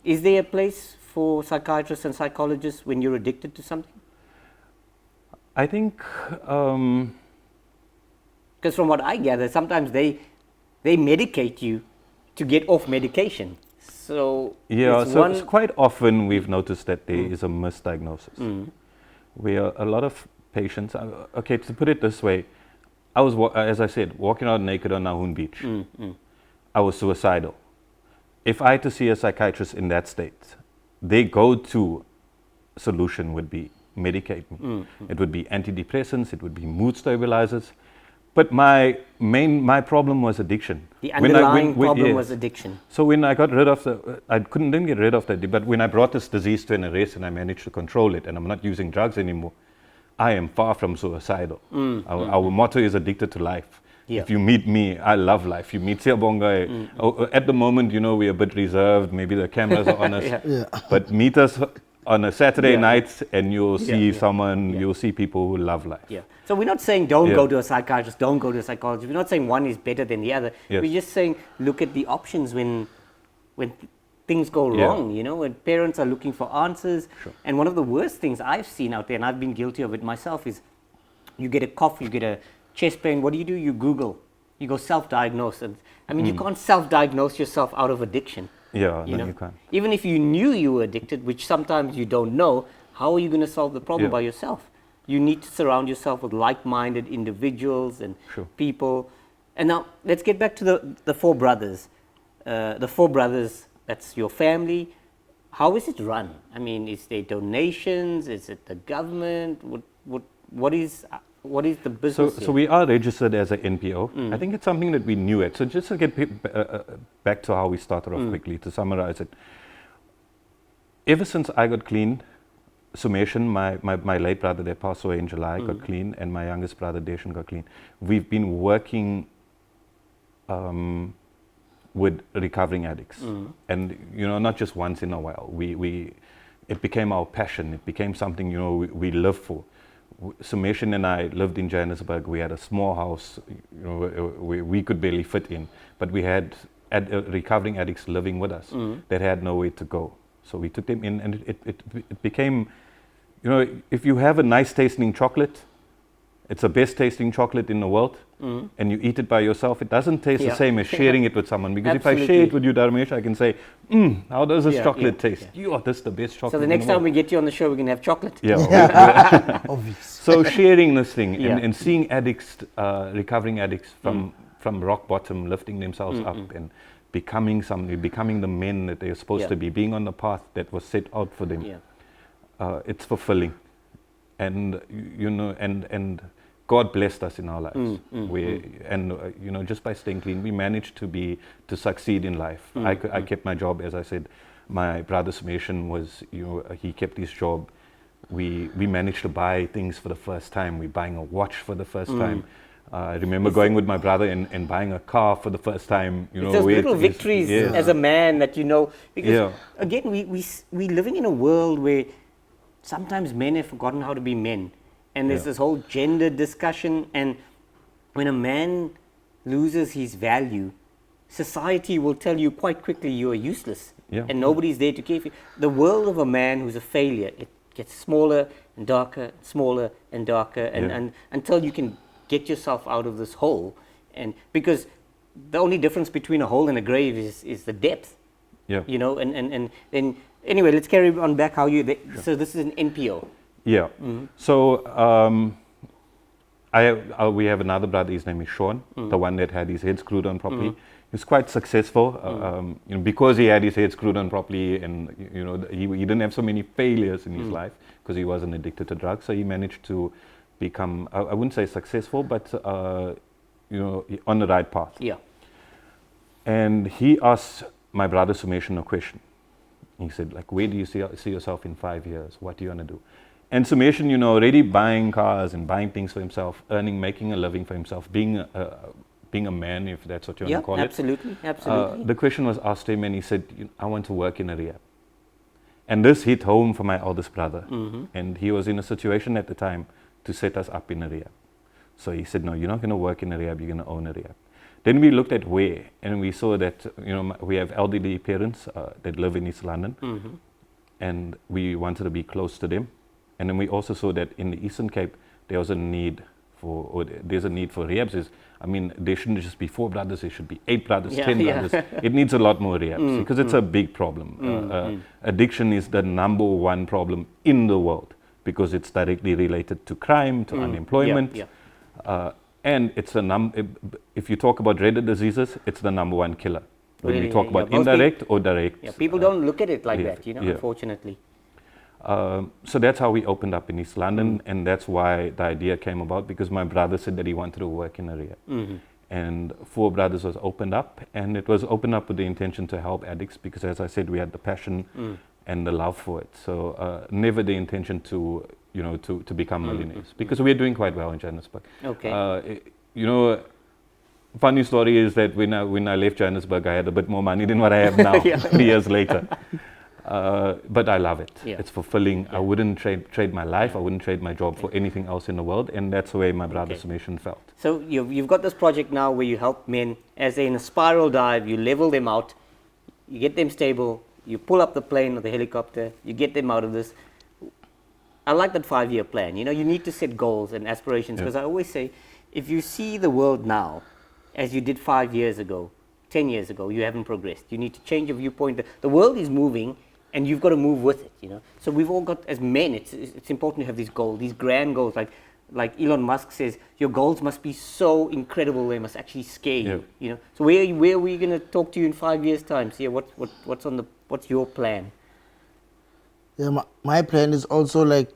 is there a place for psychiatrists and psychologists when you're addicted to something? I think... Because from what I gather, sometimes they medicate you to get off medication. So it's quite often we've noticed that there is a misdiagnosis. Where a lot of patients, to put it this way, I was, as I said, walking out naked on Nahoon Beach. I was suicidal. If I had to see a psychiatrist in that state, their go-to solution would be medicate me. It would be antidepressants, it would be mood stabilizers. But my problem was addiction. The underlying problem was addiction. So when I got rid of didn't get rid of that, but when I brought this disease to an arrest and I managed to control it and I'm not using drugs anymore, I am far from suicidal. Our motto is addicted to life. If you meet me, I love life. You meet Siabonga, at the moment, we're a bit reserved, maybe the cameras are on us, but meet us on a Saturday night and you'll see you'll see people who love life. So we're not saying don't go to a psychiatrist, don't go to a psychologist. We're not saying one is better than the other. We're just saying look at the options when things go wrong, when parents are looking for answers. And one of the worst things I've seen out there, and I've been guilty of it myself, is you get a cough, you get a chest pain, what do? You Google. you go self-diagnose. And I mean, you can't self-diagnose yourself out of addiction. Yeah, You no, know? you can't. Even if you knew you were addicted, which sometimes you don't know, how are you going to solve the problem Yeah. by yourself? You need to surround yourself with like-minded individuals and Sure. people. And now let's get back to the four brothers. The four brothers, that's your family. How is it run? I mean, is there donations? Is it the government? What is the business? So we are registered as an NPO. I think it's something that we knew it. So just to get back to how we started off quickly, to summarize it. Ever since I got clean, Sumation, my late brother that passed away in July, got clean, and my youngest brother Deshan got clean. We've been working with recovering addicts, and not just once in a while. It became our passion. It became something we live for. Sumation and I lived in Johannesburg. We had a small house, we could barely fit in, but we had recovering addicts living with us that had nowhere to go. So we took them in, and it became, if you have a nice tasting chocolate, it's the best tasting chocolate in the world, and you eat it by yourself, it doesn't taste the same as sharing it with someone. Because Absolutely. if I share it with you, Dharmesh, I can say, how does this chocolate taste? This is the best chocolate. So the next time we get you on the show, we're going to have chocolate. Yeah. Obvious. So sharing this thing Yeah. and seeing addicts, recovering addicts from rock bottom, lifting themselves up and becoming the men that they're supposed to be, being on the path that was set out for them. It's fulfilling, and and God blessed us in our lives. Just by staying clean, we managed to succeed in life. I kept my job, as I said. My brother's mission was, he kept his job. We managed to buy things for the first time. We're buying a watch for the first time. I remember going with my brother and buying a car for the first time. It's those little victories as a man that because again, we living in a world where sometimes men have forgotten how to be men, and there's this whole gender discussion, and when a man loses his value, society will tell you quite quickly you are useless, and nobody's there to care for you. The world of a man who's a failure, it gets smaller and darker, smaller and darker, and until you can get yourself out of this hole. And because the only difference between a hole and a grave is the depth. And then anyway, let's carry on back how you so this is an NPO. So we have another brother, his name is Sean, the one that had his head screwed on properly. He's quite successful because he had his head screwed on properly, and he didn't have so many failures in his life because he wasn't addicted to drugs. So he managed to become, I wouldn't say successful, but on the right path. And he asked my brother Sumation a question. He said, where do you see yourself in 5 years? What do you want to do? And Sumation, already buying cars and buying things for himself, making a living for himself, being a man, if that's what you want to call absolutely. The question was asked him, and he said, I want to work in a rehab. And this hit home for my eldest brother. And he was in a situation at the time to set us up in a rehab. So he said, no, you're not going to work in a rehab, you're going to own a rehab. Then we looked at where, and we saw that we have elderly parents that live in East London, and we wanted to be close to them. And then we also saw that in the Eastern Cape there's a need for rehabs. There shouldn't just be 4 brothers, there should be 8 brothers, 10 brothers. It needs a lot more rehabs because it's a big problem. Addiction is the number 1 problem in the world because it's directly related to crime, to unemployment. And it's if you talk about dreaded diseases, it's the number 1 killer. When we talk about indirect or direct. People don't look at it like that, unfortunately. So that's how we opened up in East London, and that's why the idea came about, because my brother said that he wanted to work in a rehab. And 4 brothers was opened up, and it was opened up with the intention to help addicts, because as I said, we had the passion and the love for it. So never the intention to become millionaires, because we're doing quite well in Johannesburg. Funny story is that when I left Johannesburg, I had a bit more money than what I have now, 3 years later. But I love it. It's fulfilling. I wouldn't trade my life. I wouldn't trade my job for anything else in the world. And that's the way my brother Sumation felt. So you've got this project now where you help men as they're in a spiral dive. You level them out. You get them stable. You pull up the plane or the helicopter. You get them out of this. I like that 5-year plan. You need to set goals and aspirations, because I always say, if you see the world now, as you did 5 years ago, 10 years ago. You haven't progressed. You need to change your viewpoint. The world is moving, and you've got to move with it, you know. So we've all got, as men, it's important to have these goals, these grand goals. Like Elon Musk says, your goals must be so incredible, they must actually scare you, you know. So where are we going to talk to you in 5 years' time? See, what's your plan? Yeah, my plan is also like,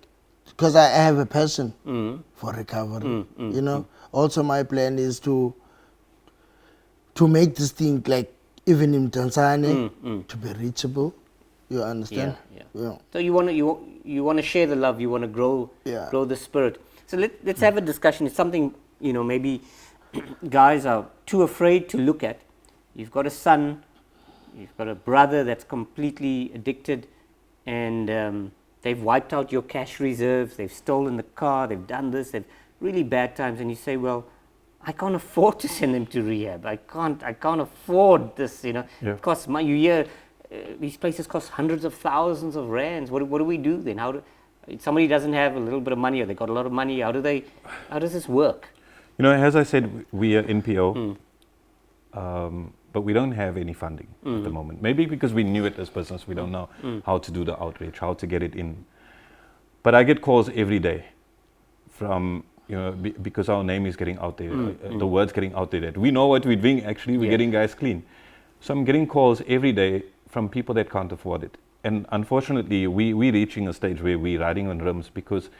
because I have a passion for recovery, you know. Also my plan is to make this thing, like, even in Tanzania, to be reachable. You understand? Yeah. So you want to share the love. You want to grow the spirit. So let's have a discussion. It's something, you know, maybe guys are too afraid to look at. You've got a son, you've got a brother that's completely addicted, and they've wiped out your cash reserves. They've stolen the car. They've done this. They've really bad times, and you say, well, I can't afford to send them to rehab. I can't afford this. You know, it costs money. You hear these places cost hundreds of thousands of rands. What do we do then? Somebody doesn't have a little bit of money, or they got a lot of money. How does this work? You know, as I said, we are NPO, but we don't have any funding at the moment. Maybe because we knew it as business, we don't know how to do the outreach, how to get it in. But I get calls every day from, you know, because our name is getting out there, the word's getting out there that we know what we're doing. Actually, we're getting guys clean. So I'm getting calls every day from people that can't afford it. And unfortunately, we're reaching a stage where we're riding on rims because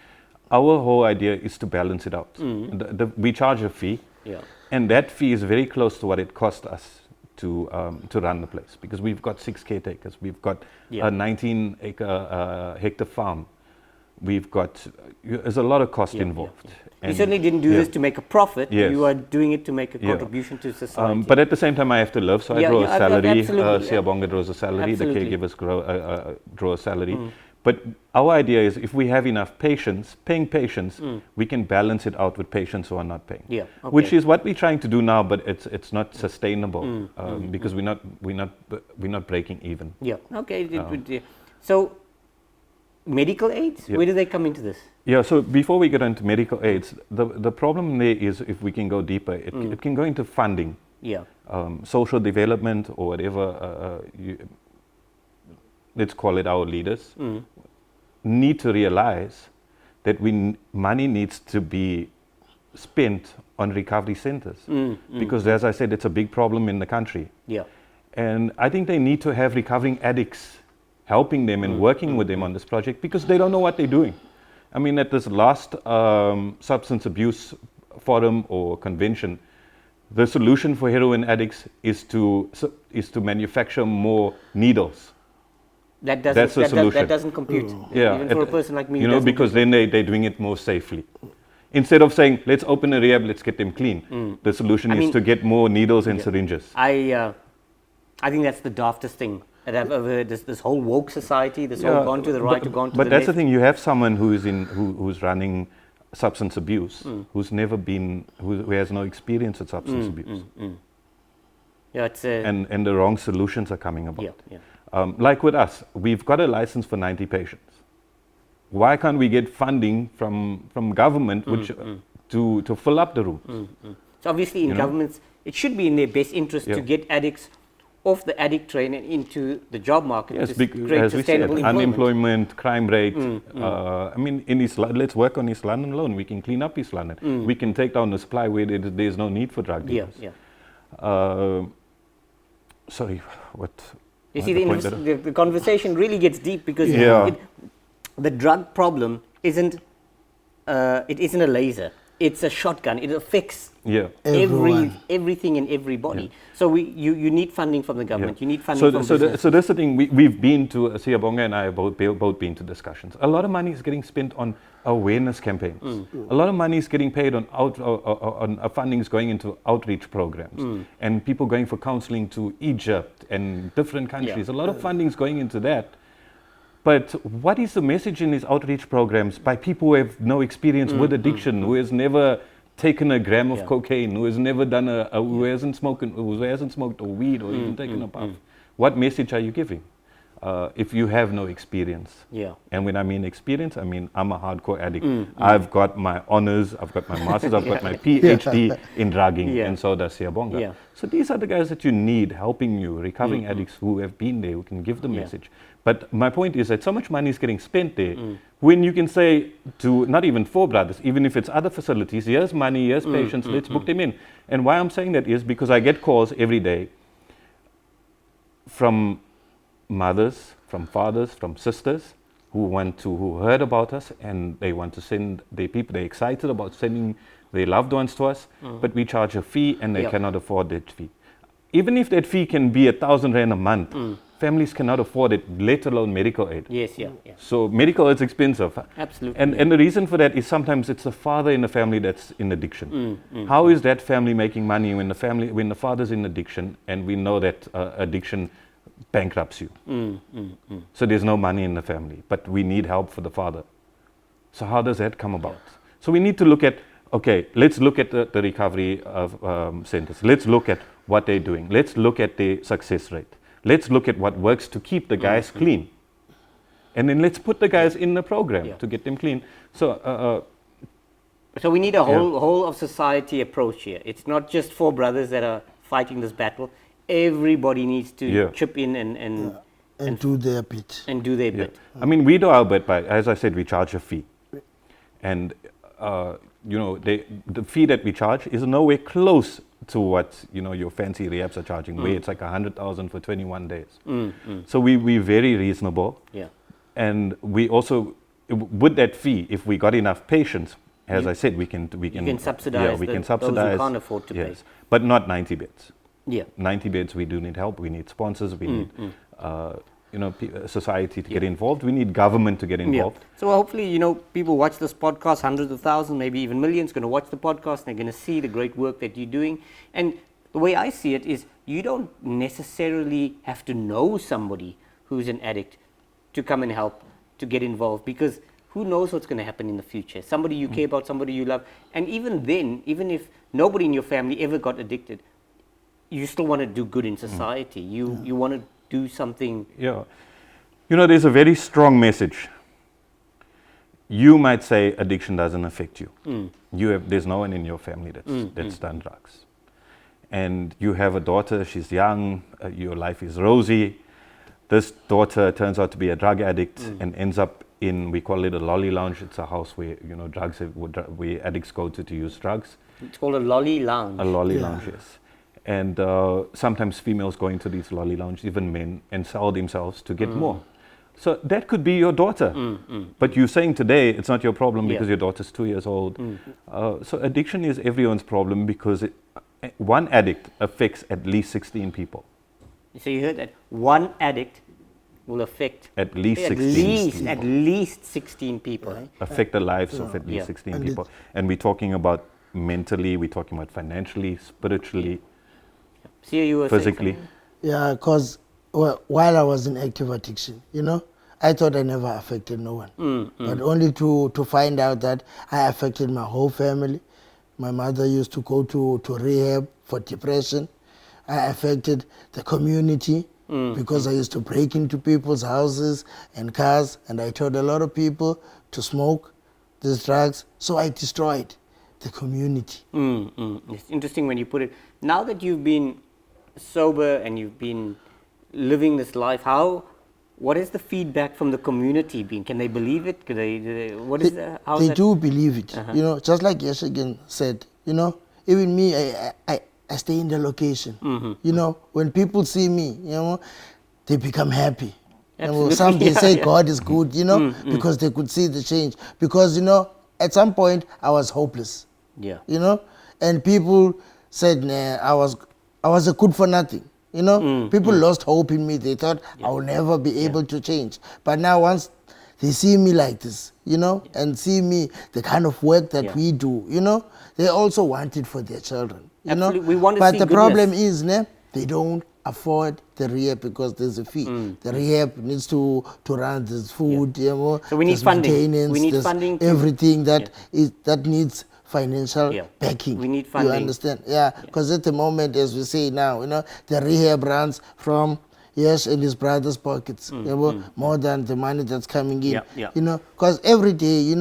our whole idea is to balance it out. We charge a fee, and that fee is very close to what it cost us to run the place, because we've got 6 caretakers, we've got a 19-hectare farm, we've got, there's a lot of cost involved. You certainly didn't do this to make a profit. You are doing it to make a contribution to society. But at the same time, I have to live, so I draw a salary. Siyabonga draws a salary. The caregivers draw a salary. But our idea is, if we have enough patients, paying patients, we can balance it out with patients who are not paying. Which is what we're trying to do now, but it's not sustainable because we're not breaking even. So medical aids, where do they come into this? So before we get into medical aids, the problem there is, if we can go deeper, it can go into funding, social development, or whatever, let's call it. Our leaders need to realize that money needs to be spent on recovery centers, because, as I said, it's a big problem in the country. And I think they need to have recovering addicts helping them and working with them on this project, because they don't know what they're doing. I mean, at this last substance abuse forum or convention, the solution for heroin addicts is to manufacture more needles. That's the solution. That doesn't compute. Even for a person like me, you know, because then they're doing it more safely. Instead of saying, let's open a rehab, let's get them clean, the solution is to get more needles and syringes. I think that's the daftest thing that I've ever heard. This whole woke society, this whole gone to the right, gone to the left. But that's the thing. You have someone who's running substance abuse, who's never been, who has no experience with substance abuse. And the wrong solutions are coming about. Like with us, we've got a license for 90 patients. Why can't we get funding from government to fill up the rooms? So obviously in governments, it should be in their best interest to get addicts off the addict train and into the job market to create sustainable employment. Unemployment, crime rate. I mean, let's work on East London alone. We can clean up East London. We can take down the supply where there's no need for drug dealers. Sorry, what? You see, the conversation really gets deep, because the drug problem isn't a laser. It's a shotgun. It affects everything and everybody. So you need funding from the government. You need funding from business. So that's the thing. We've been to, Siyabonga and I have both been to discussions. A lot of money is getting spent on awareness campaigns. A lot of money is getting paid on funding is going into outreach programs, and people going for counseling to Egypt and different countries. A lot of funding is going into that. But what is the message in these outreach programs by people who have no experience with addiction, who has never taken a gram of cocaine, who has never done who hasn't smoked a weed or even taken a puff? What message are you giving? if you have no experience. Yeah. And when I mean experience, I mean I'm a hardcore addict. I've got my honors, I've got my masters, I've got my PhD in drugging, Yeah. and so does Siyabonga. Yeah. So these are the guys that you need helping you, recovering addicts who have been there, who can give the message. But my point is that so much money is getting spent there when you can say to not even 4 brothers, even if it's other facilities, here's money, here's patients, let's book them in. And why I'm saying that is because I get calls every day from mothers, from fathers, from sisters who heard about us and they want to send their people, they're excited about sending their loved ones to us, but we charge a fee and they cannot afford that fee. Even if that fee can be 1,000 rand a month, families cannot afford it, let alone medical aid. Yes, yeah. So medical is expensive. Absolutely. And the reason for that is sometimes it's the father in the family that's in addiction. How is that family making money when the father's in addiction, and we know that addiction bankrupts you? So there's no money in the family, but we need help for the father. So how does that come about? So we need to look at, okay, let's look at the recovery of centers. Let's look at what they're doing. Let's look at the success rate. Let's look at what works to keep the guys clean. And then let's put the guys in the program to get them clean. So So we need a whole of society approach here. It's not just 4 brothers that are fighting this battle. Everybody needs to chip in and do their bit. And do their bit. I mean, we do our bit by, as I said, we charge a fee. And, the fee that we charge is nowhere close to what, your fancy rehabs are charging, where it's like 100,000 for 21 days. So we're very reasonable. Yeah. And we also, with that fee, if we got enough patients, as I said, we can You can subsidize we can those subsidize. who can't afford to pay. But not 90 beds. Yeah. 90 beds, we do need help. We need sponsors. We need, society to get involved. We need government to get involved. So hopefully, people watch this podcast, hundreds of thousands, maybe even millions, going to watch the podcast and they're going to see the great work that you're doing. And the way I see it is you don't necessarily have to know somebody who's an addict to come and help, to get involved, because who knows what's going to happen in the future. Somebody you care about, somebody you love. And even then, even if nobody in your family ever got addicted, you still want to do good in society. You want to do something. Yeah. There's a very strong message. You might say addiction doesn't affect you. There's no one in your family that's done drugs. And you have a daughter, she's young, your life is rosy. This daughter turns out to be a drug addict and ends up in, we call it a lolly lounge. It's a house where, where addicts go to use drugs. It's called a lolly lounge. A lolly lounge, yes. And sometimes females go into these lolly lounges, even men, and sell themselves to get more. So that could be your daughter. But you're saying today it's not your problem because your daughter's 2 years old. So addiction is everyone's problem because one addict affects at least 16 people. So you heard that one addict will affect at least 16 people. Yeah. Affect the lives of at least 16 people. And we're talking about mentally, we're talking about financially, spiritually, physically. Yeah, because while I was in active addiction, I thought I never affected no one. But only to find out that I affected my whole family. My mother used to go to rehab for depression. I affected the community because I used to break into people's houses and cars, and I told a lot of people to smoke these drugs. So I destroyed the community. It's interesting when you put it. Now that you've been sober and you've been living this life, what is the feedback from the community been? Can they believe it? They do believe it. Just like Yeshagan said, even me, I stay in the location. When people see me, they become happy. Some they say God is good, because they could see the change. Because, at some point I was hopeless. And people said, nah, I was a good for nothing. People lost hope in me. They thought I will never be able to change. But now once they see me like this, and see me, the kind of work that we do, they also want it for their children. Absolutely. We want to but see the goodness. problem is, they don't afford the rehab because there's a fee. The rehab needs to run this food, So we need funding. We need funding. Everything that needs financial backing. We need funding. You understand? Yeah, because at the moment, as we say now, the rehab runs from yes, in his brother's pockets, more than the money that's coming in. Yeah. Because every day,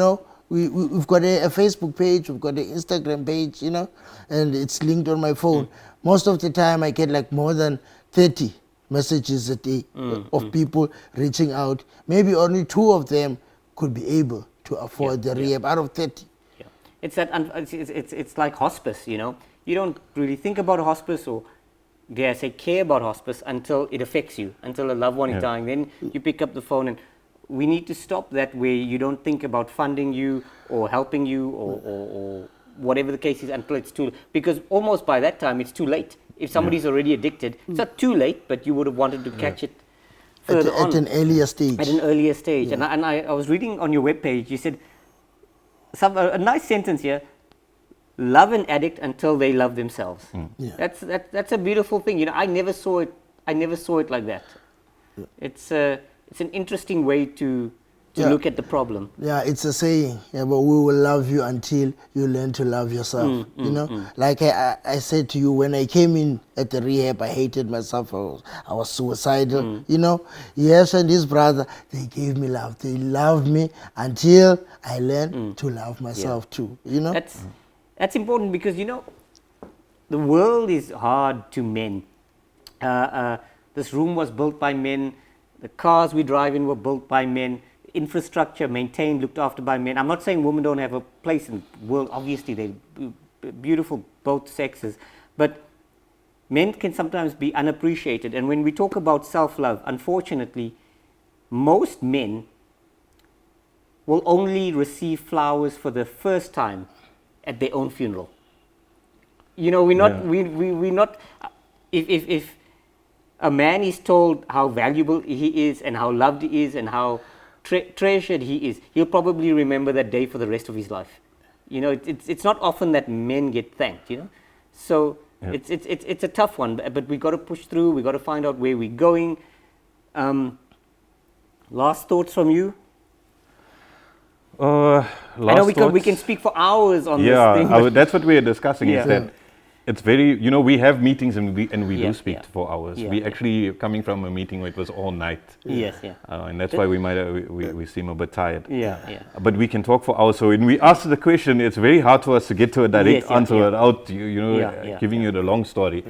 we've got a Facebook page, we've got an Instagram page, and it's linked on my phone. Most of the time, I get like more than 30 messages a day of people reaching out. Maybe only 2 of them could be able to afford the rehab out of 30. Yeah. It's that it's like hospice, You don't really think about a hospice or dare I say care about hospice until it affects you, until a loved one is dying. Then you pick up the phone, and we need to stop that where you don't think about funding you or helping you or whatever the case is until it's too, because almost by that time it's too late. If somebody's already addicted, it's not too late, but you would have wanted to catch it further on. At an earlier stage. At an earlier stage. And I was reading on your webpage, you said a nice sentence here: love an addict until they love themselves. Yeah. That's a beautiful thing. I never saw it like that. Yeah. It's an interesting way to look at the problem. Yeah, it's a saying, but we will love you until you learn to love yourself. Like I said to you, when I came in at the rehab, I hated myself. I was suicidal. Yes, and his brother, they gave me love. They loved me until I learned to love myself too. That's important because the world is hard to men. This room was built by men. The cars we drive in were built by men. Infrastructure maintained, looked after by men. I'm not saying women don't have a place in the world. Obviously, they're beautiful, both sexes. But men can sometimes be unappreciated. And when we talk about self-love, unfortunately, most men will only receive flowers for the first time at their own funeral. We're not. If a man is told how valuable he is and how loved he is and how treasured he is, he'll probably remember that day for the rest of his life. It's not often that men get thanked. So it's a tough one, but we got to push through. We got to find out where we're going. Last thoughts from you? I know we can speak for hours on this thing. Yeah, that's what we are discussing. Is that it's very, we have meetings and we do speak for hours. We actually coming from a meeting where it was all night. Yes, and that's why we seem a bit tired. But we can talk for hours. So when we ask the question, it's very hard for us to get to a direct answer without giving you the long story.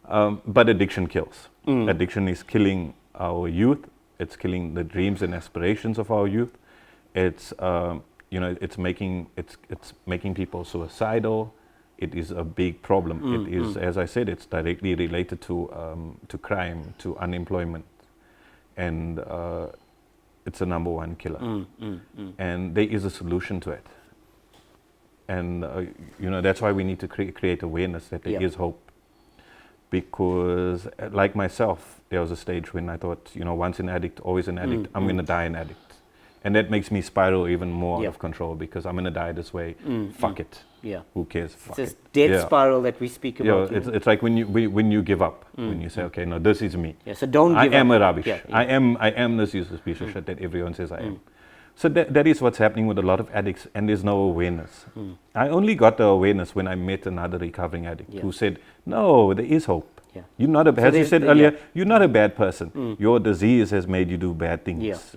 But addiction kills. Addiction is killing our youth. It's killing the dreams and aspirations of our youth. It's it's making people suicidal. It is a big problem. It is, as I said, it's directly related to crime, to unemployment, and it's a number one killer. And there is a solution to it. And that's why we need to create awareness that there is hope. Because, like myself, there was a stage when I thought, once an addict, always an addict. I'm going to die an addict. And that makes me spiral even more out of control because I'm going to die this way. Fuck it. Who cares? Fuck it's this death spiral that we speak about. It's like when you give up, when you say, okay, no, this is me. So don't give up. I am a rubbish. I am this useless piece of shit that everyone says I am. So that is what's happening with a lot of addicts, and there's no awareness. I only got the awareness when I met another recovering addict who said, no, there is hope. You're not as you said earlier, you're not a bad person. Your disease has made you do bad things.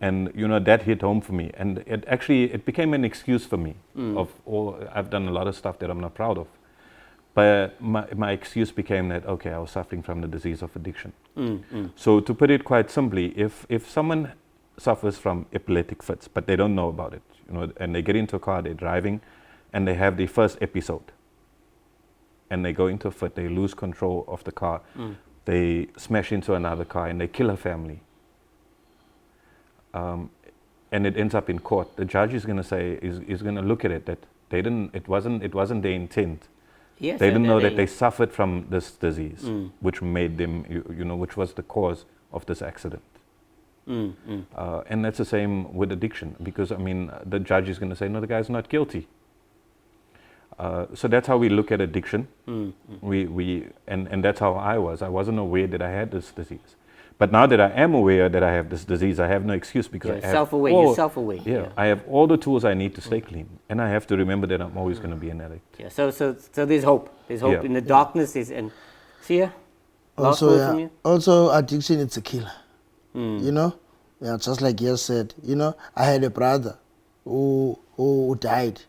And that hit home for me, and it became an excuse for me of all. I've done a lot of stuff that I'm not proud of, but my excuse became that I was suffering from the disease of addiction. So to put it quite simply, if someone suffers from epileptic fits, but they don't know about it, and they get into a car, they're driving, and they have the first episode, and they go into a fit, they lose control of the car, they smash into another car, and they kill a family. And it ends up in court. The judge is going to say, is going to look at it that they didn't. It wasn't their intent. They didn't know that they suffered from this disease, which made them, which was the cause of this accident. And that's the same with addiction, because the judge is going to say, no, the guy's not guilty. So that's how we look at addiction. And that's how I was. I wasn't aware that I had this disease. But now that I am aware that I have this disease, I have no excuse because I have you're self-aware. I have all the tools I need to stay clean, and I have to remember that I'm always going to be an addict. So there's hope. There's hope in the darkness. And see here, Last Also, word from yeah. you? Also, addiction, it's a killer. You know? Yeah, just like you said, you know, I had a brother who died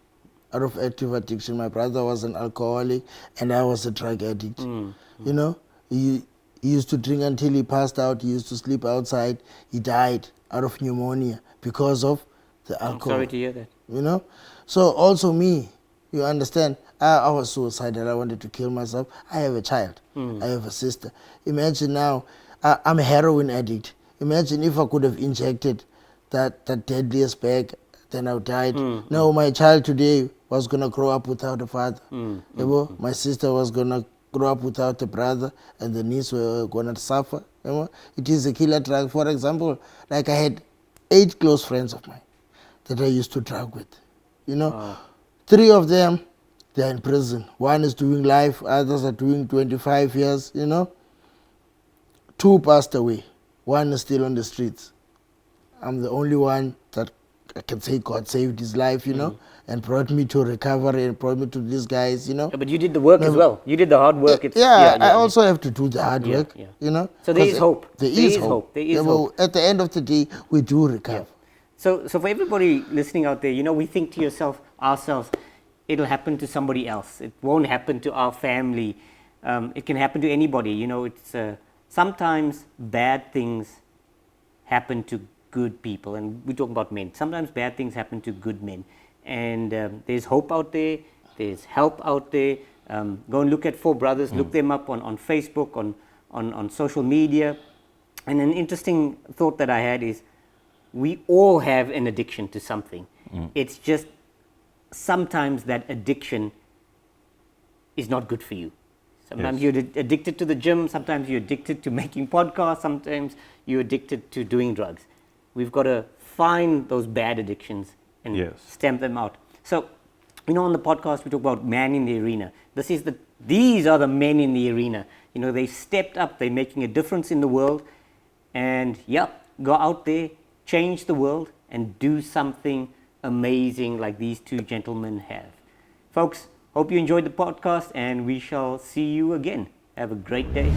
out of active addiction. My brother was an alcoholic and I was a drug addict. You know, he used to drink until he passed out. He used to sleep outside. He died out of pneumonia because of the I'm alcohol. sorry to hear that. You know, so also me, you understand, I was suicidal. I wanted to kill myself. I have a child. I have a sister. Imagine now, I'm a heroin addict. Imagine if I could have injected that deadliest bag, then I died. No, my child today was gonna grow up without a father. My sister was gonna grow up without a brother, and the niece were gonna suffer. It is a killer drug. For example, like I had 8 close friends of mine that I used to drug with. You know, 3 of them, they're in prison. 1 is doing life, others are doing 25 years, you know. 2 passed away. 1 is still on the streets. I'm the only one that I can say God saved his life, you know, and brought me to recovery and brought me to these guys, you know. Yeah, but you did the work as well. You did the hard work. I also have to do the hard Yeah, work, yeah. you know. So there is hope. There is hope. There is but hope. at the end of the day, we do recover. So for everybody listening out there, you know, we think to ourselves, it'll happen to somebody else. It won't happen to our family. It can happen to anybody. You know, it's sometimes bad things happen to good people, and we talk about men. Sometimes bad things happen to good men, and there's hope out there. There's help out there. Go and look at 4 Brothers. Look them up on Facebook, on social media. And an interesting thought that I had is, we all have an addiction to something. It's just sometimes that addiction is not good for you. Sometimes you're addicted to the gym, sometimes you're addicted to making podcasts, sometimes you're addicted to doing drugs. We've got to find those bad addictions and stamp them out. So, you know, on the podcast we talk about man in the arena. These are the men in the arena. You know, they stepped up, they're making a difference in the world, and go out there, change the world, and do something amazing like these 2 gentlemen have. Folks, hope you enjoyed the podcast, and we shall see you again. Have a great day.